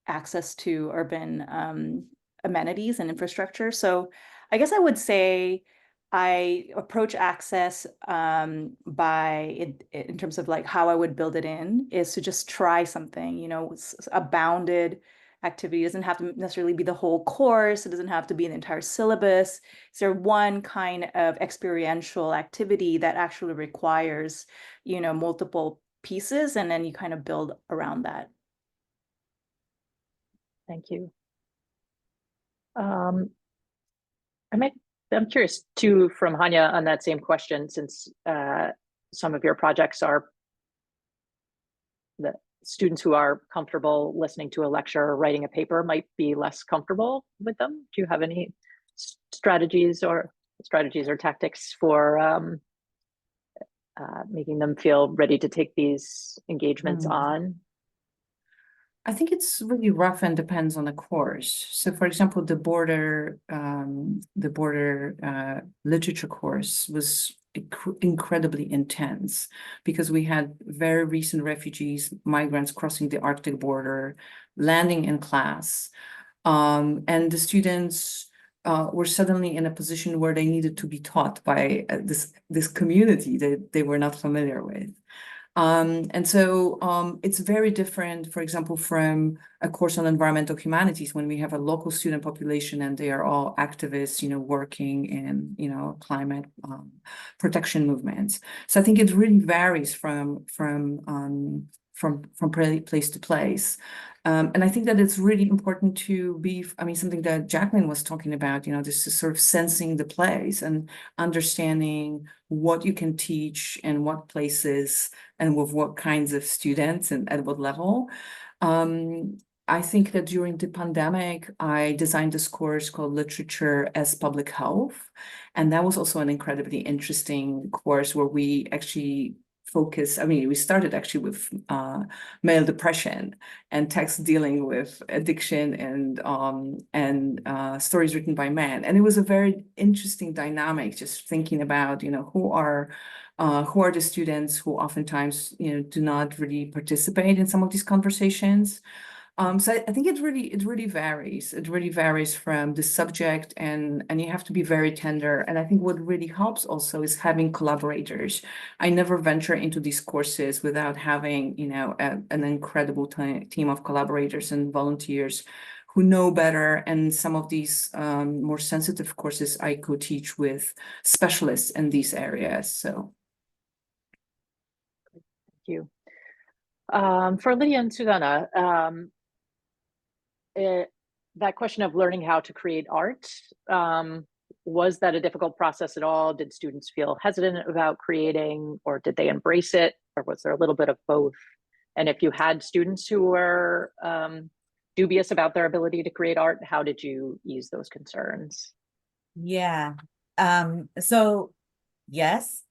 access to urban amenities and infrastructure. So I guess I would say I approach access in terms of like how I would build it in is to just try something, a bounded activity. It doesn't have to necessarily be the whole course. It doesn't have to be an entire syllabus. Is there one kind of experiential activity that actually requires, multiple pieces, and then you kind of build around that. Thank you. I'm curious too, from Hanya, on that same question, since some of your projects are the students who are comfortable listening to a lecture or writing a paper might be less comfortable with them. Do you have any strategies or strategies or tactics for making them feel ready to take these engagements on? I think it's really rough and depends on the course. So, for example, the border literature course was incredibly intense because we had very recent refugees, migrants crossing the Arctic border, landing in class, and the students were suddenly in a position where they needed to be taught by this community that they were not familiar with. And so it's very different, for example, from a course on environmental humanities when we have a local student population and they are all activists, working in, climate protection movements. So I think it really varies from place to place. And I think that it's really important to be, something that Jacqueline was talking about, this is sort of sensing the place and understanding what you can teach and what places and with what kinds of students and at what level. I think that during the pandemic, I designed this course called Literature as Public Health. And that was also an incredibly interesting course where we actually we started actually with male depression and texts dealing with addiction and stories written by men. And it was a very interesting dynamic, just thinking about, who are the students who oftentimes, do not really participate in some of these conversations. So I think it really varies. It really varies from the subject and you have to be very tender. And I think what really helps also is having collaborators. I never venture into these courses without having, an incredible team of collaborators and volunteers who know better. And some of these more sensitive courses I co-teach with specialists in these areas. So. Thank you. For Lydia and Susana, that question of learning how to create art, was that a difficult process at all? Did students feel hesitant about creating, or did they embrace it, or was there a little bit of both? And if you had students who were dubious about their ability to create art, how did you ease those concerns? Yeah. So yes,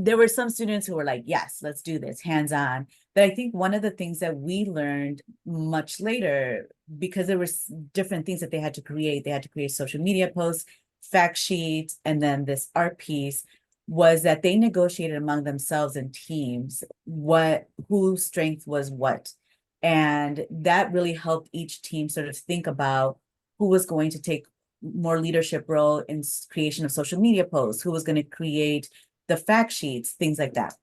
there were some students who were like, yes, let's do this hands-on. But I think one of the things that we learned much later, because there were different things that they had to create social media posts, fact sheets, and then this art piece, was that they negotiated among themselves in teams whose strength was what. And that really helped each team sort of think about who was going to take more leadership role in creation of social media posts, who was going to create the fact sheets, things like that.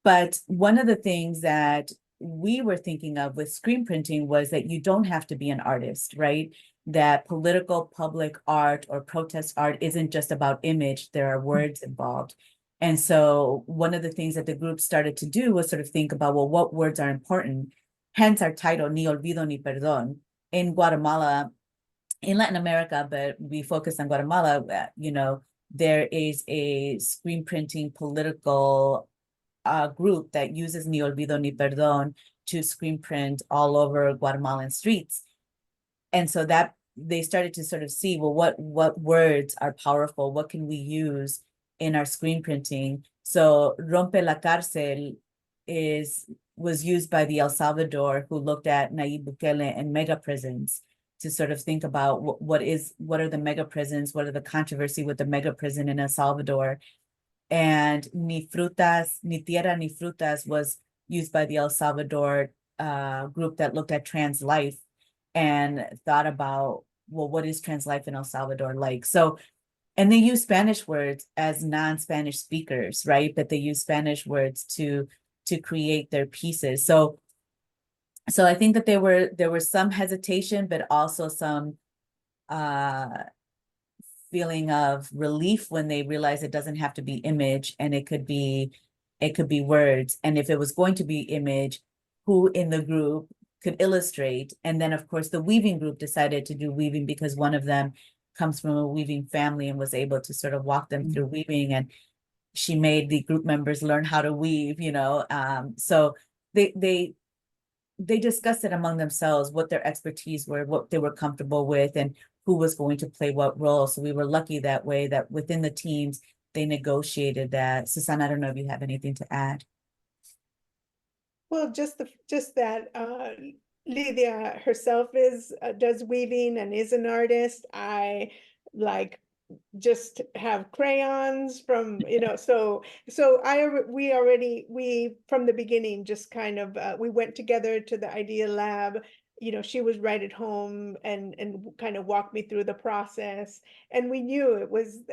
But one of the things that we were thinking of with screen printing was that you don't have to be an artist, right? That political public art or protest art isn't just about image, there are words involved. And so one of the things that the group started to do was sort of think about, well, what words are important? Hence our title, Ni Olvido Ni Perdón. In Guatemala, in Latin America, but we focus on Guatemala, there is a screen printing political group that uses Ni Olvido Ni Perdón to screen print all over Guatemalan streets. And so that they started to sort of see, well, what words are powerful? What can we use in our screen printing? So Rompe la Cárcel was used by the El Salvador, who looked at Nayib Bukele and mega prisons to sort of think about what are the mega prisons, what are the controversy with the mega prison in El Salvador. And Ni Frutas, Ni Tierra Ni Frutas was used by the El Salvador group that looked at trans life and thought about, well, what is trans life in El Salvador like? So, and they use Spanish words as non-Spanish speakers, right? But they use Spanish words to create their pieces. So I think that there was some hesitation, but also some feeling of relief when they realized it doesn't have to be image and it could be words. And if it was going to be image, who in the group could illustrate? And then of course the weaving group decided to do weaving because one of them comes from a weaving family and was able to sort of walk them through weaving, and she made the group members learn how to weave, so they discussed it among themselves, what their expertise were, what they were comfortable with, and who was going to play what role. So we were lucky that way that within the teams, they negotiated that. Susana, I don't know if you have anything to add. Well, just that Lydia herself does weaving and is an artist. I like just have crayons from, so we from the beginning just kind of we went together to the Idea Lab. She was right at home and kind of walked me through the process, and we knew it was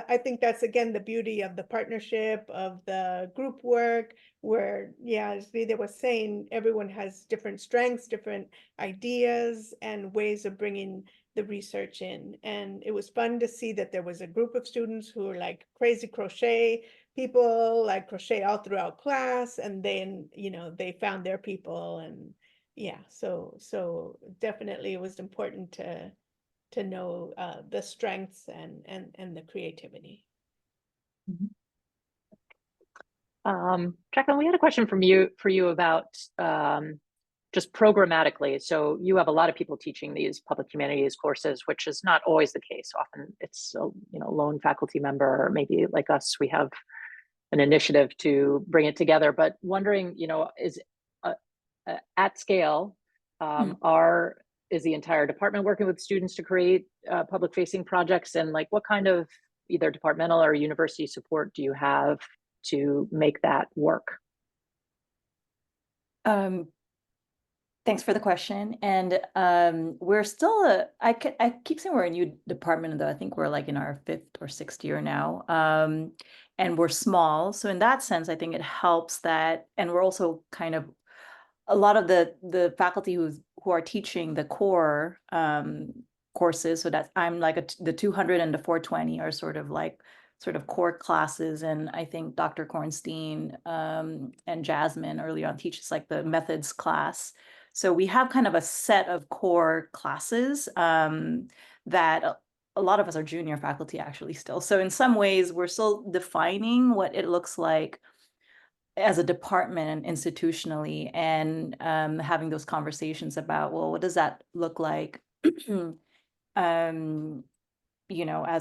I think that's again the beauty of the partnership, of the group work, where, yeah, as Lydia was saying, everyone has different strengths, different ideas and ways of bringing the research in. And it was fun to see that there was a group of students who were like crazy crochet people, like crochet all throughout class, and then they found their people. And yeah, so definitely it was important to know the strengths and the creativity. Jacqueline, we had a question for you about just programmatically. So you have a lot of people teaching these public humanities courses, which is not always the case. Often it's a lone faculty member, or maybe like us, we have an initiative to bring it together. But wondering, is at scale, is the entire department working with students to create public-facing projects, and like what kind of either departmental or university support do you have to make that work? Thanks for the question. And we're still I keep saying we're a new department, though I think we're like in our 5th or 6th year now. And we're small. So in that sense, I think it helps that, and we're also kind of, a lot of the faculty who are teaching the core courses, so that I'm like the 200 and the 420 are sort of core classes. And I think Dr. Kornstein and Jasmine early on teaches like the methods class. So we have kind of a set of core classes that a lot of us are junior faculty actually still. So in some ways, we're still defining what it looks like as a department and institutionally, and having those conversations about, well, what does that look like as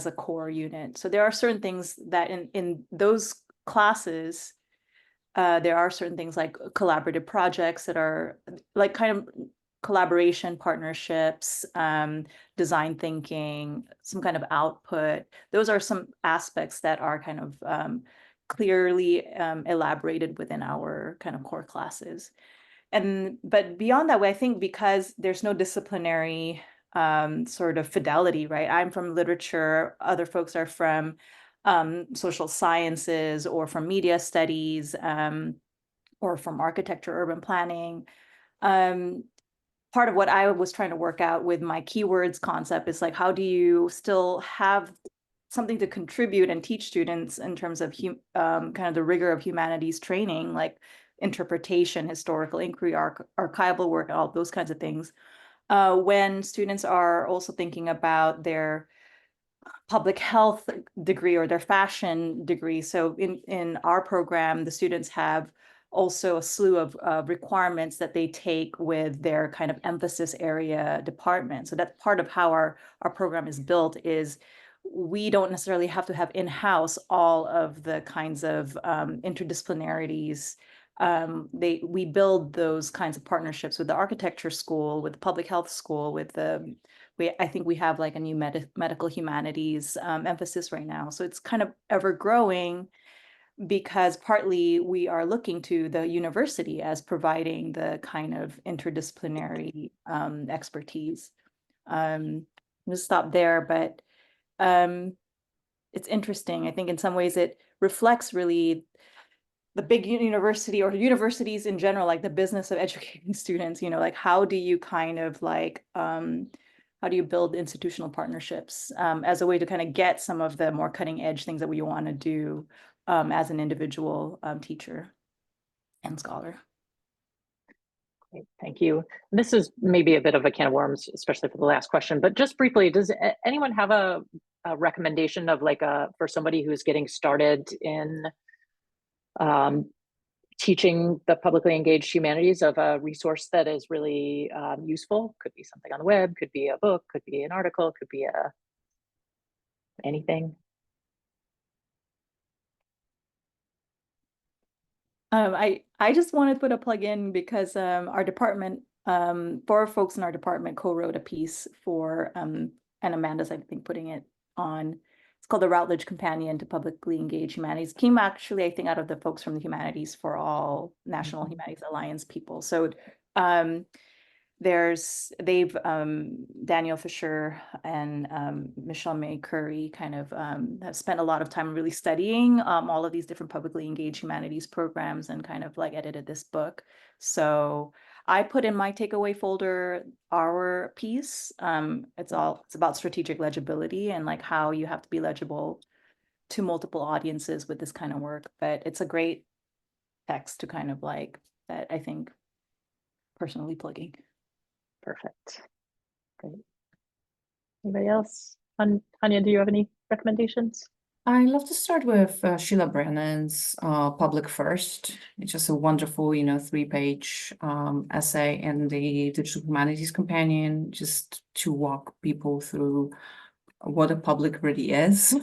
a core unit. So there are certain things that in those classes, there are certain things like collaborative projects that are like kind of collaboration, partnerships, design thinking, some kind of output. Those are some aspects that are kind of clearly elaborated within our kind of core classes. But beyond that way, I think because there's no disciplinary sort of fidelity, right? I'm from literature, other folks are from social sciences or from media studies or from architecture, urban planning. Part of what I was trying to work out with my keywords concept is like, how do you still have something to contribute and teach students in terms of kind of the rigor of humanities training, like interpretation, historical inquiry, archival work, all those kinds of things, when students are also thinking about their public health degree or their fashion degree. So in our program, the students have also a slew of requirements that they take with their kind of emphasis area department. So that's part of how our program is built, is we don't necessarily have to have in-house all of the kinds of interdisciplinarities. We build those kinds of partnerships with the architecture school, with the public health school, with I think we have like a new medical humanities emphasis right now. So it's kind of ever growing, because partly we are looking to the university as providing the kind of interdisciplinary expertise. I'm gonna stop there, but it's interesting. I think in some ways it reflects really the big university or universities in general, like the business of educating students, like how do you kind of like, how do you build institutional partnerships as a way to kind of get some of the more cutting edge things that we want to do as an individual teacher and scholar. Great, thank you. This is maybe a bit of a can of worms, especially for the last question, but just briefly, does anyone have a recommendation of like for somebody who's getting started in teaching the publicly engaged humanities of a resource that is really useful. Could be something on the web, could be a book, could be an article, could be anything. I just wanted to put a plug in because our department, 4 folks in our department co-wrote a piece for, and Amanda's, I think, putting it on. It's called The Routledge Companion to Publicly Engaged Humanities. Came actually, I think, out of the folks from the Humanities for All National Humanities Alliance people. So they've Daniel Fisher and Michelle May Curry kind of have spent a lot of time really studying all of these different publicly engaged humanities programs and kind of like edited this book. So I put in my takeaway folder our piece. It's about strategic legibility and like how you have to be legible to multiple audiences with this kind of work. But it's a great text to kind of like that, I think, personally plugging. Perfect. Great. Anybody else? Anya, do you have any recommendations? I love to start with Sheila Brennan's Public First. It's just a wonderful, 3-page essay in the Digital Humanities Companion, just to walk people through what a public really is,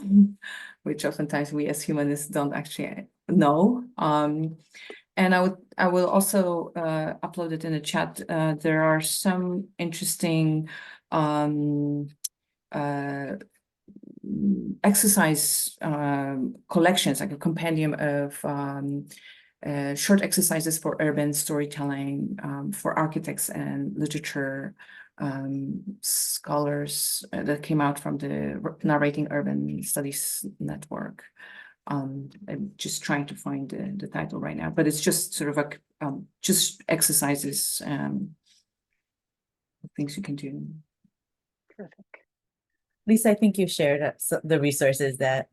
which oftentimes we as humanists don't actually know. And I will also upload it in the chat. There are some interesting exercise collections, like a compendium of short exercises for urban storytelling for architects and literature scholars that came out from the Narrating Urban Studies Network. I'm just trying to find the title right now, but it's just sort of like just exercises, things you can do. Terrific. Lisa, I think you shared the resources that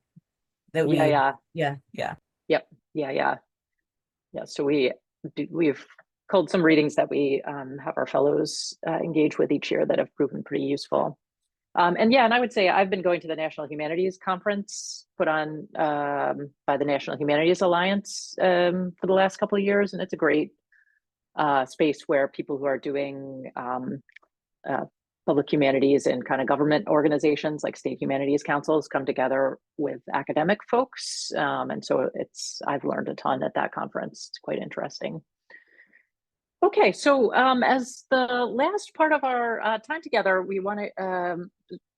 we. Yeah. So we've culled some readings that we have our fellows engage with each year that have proven pretty useful. And I would say I've been going to the National Humanities Conference put on by the National Humanities Alliance for the last couple of years, and it's a great space where people who are doing public humanities and kind of government organizations like state humanities councils come together with academic folks. And so I've learned a ton at that conference. It's quite interesting. Okay, so as the last part of our time together, we want to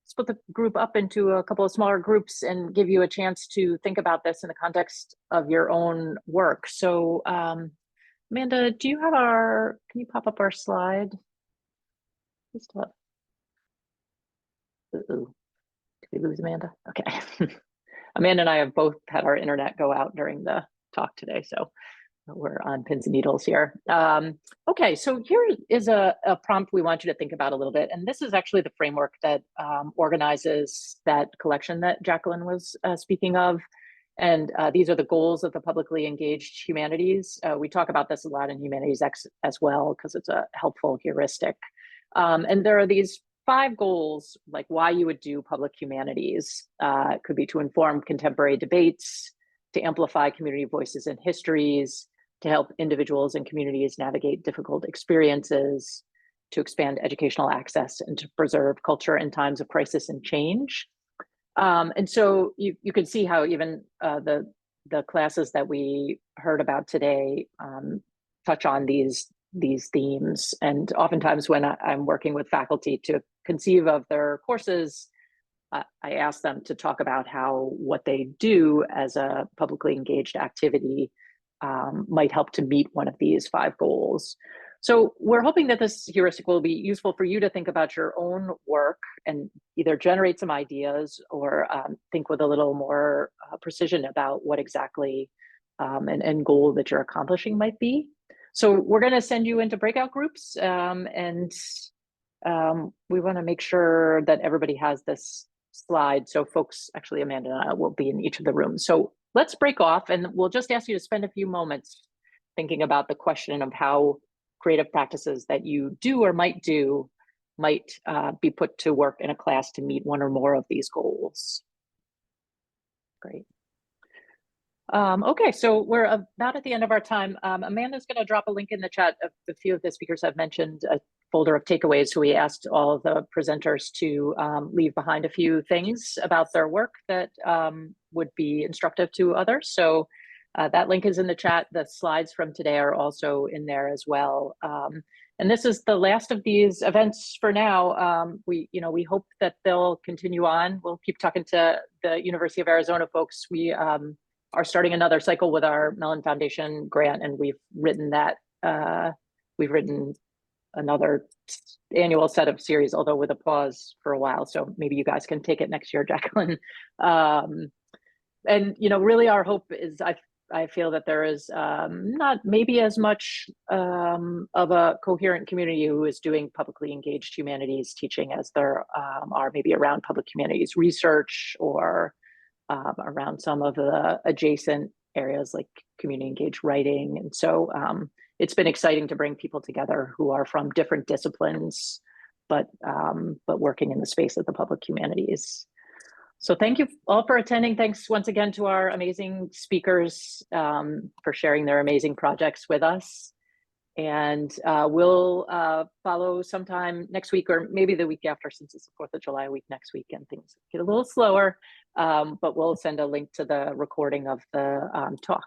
split the group up into a couple of smaller groups and give you a chance to think about this in the context of your own work. So Amanda, do you have can you pop up our slide? Did we lose Amanda? Okay. Amanda and I have both had our internet go out during the talk today, so we're on pins and needles here. Okay, so here is a prompt we want you to think about a little bit, and this is actually the framework that organizes that collection that Jacqueline was speaking of. And these are the goals of the publicly engaged humanities. We talk about this a lot in HumanitiesX as well, because it's a helpful heuristic. And there are these 5 goals, like why you would do public humanities. It could be to inform contemporary debates, to amplify community voices and histories, to help individuals and communities navigate difficult experiences, to expand educational access, and to preserve culture in times of crisis and change. And so you can see how even the classes that we heard about today touch on these themes. And oftentimes when I'm working with faculty to conceive of their courses, I ask them to talk about how what they do as a publicly engaged activity might help to meet one of these 5 goals. So we're hoping that this heuristic will be useful for you to think about your own work and either generate some ideas or think with a little more precision about what exactly an end goal that you're accomplishing might be. So we're going to send you into breakout groups, and we want to make sure that everybody has this slide. So folks, actually Amanda and I will be in each of the rooms. So let's break off, and we'll just ask you to spend a few moments thinking about the question of how creative practices that you do or might do might be put to work in a class to meet one or more of these goals. Great. Okay, so we're about at the end of our time. Amanda's going to drop a link in the chat of a few of the speakers have mentioned, a folder of takeaways. So we asked all of the presenters to leave behind a few things about their work that would be instructive to others. So that link is in the chat. The slides from today are also in there as well. And this is the last of these events for now. We hope that they'll continue on. We'll keep talking to the University of Arizona folks. We are starting another cycle with our Mellon Foundation grant, and we've written that. We've written another annual set of series, although with a pause for a while. So maybe you guys can take it next year, Jacqueline. And really, our hope is I feel that there is not maybe as much of a coherent community who is doing publicly engaged humanities teaching as there are maybe around public humanities research or around some of the adjacent areas like community engaged writing. And so it's been exciting to bring people together who are from different disciplines, but working in the space of the public humanities. So thank you all for attending. Thanks once again to our amazing speakers for sharing their amazing projects with us. And we'll follow sometime next week or maybe the week after, since it's the 4th of July week next week and things get a little slower, but we'll send a link to the recording of the talk.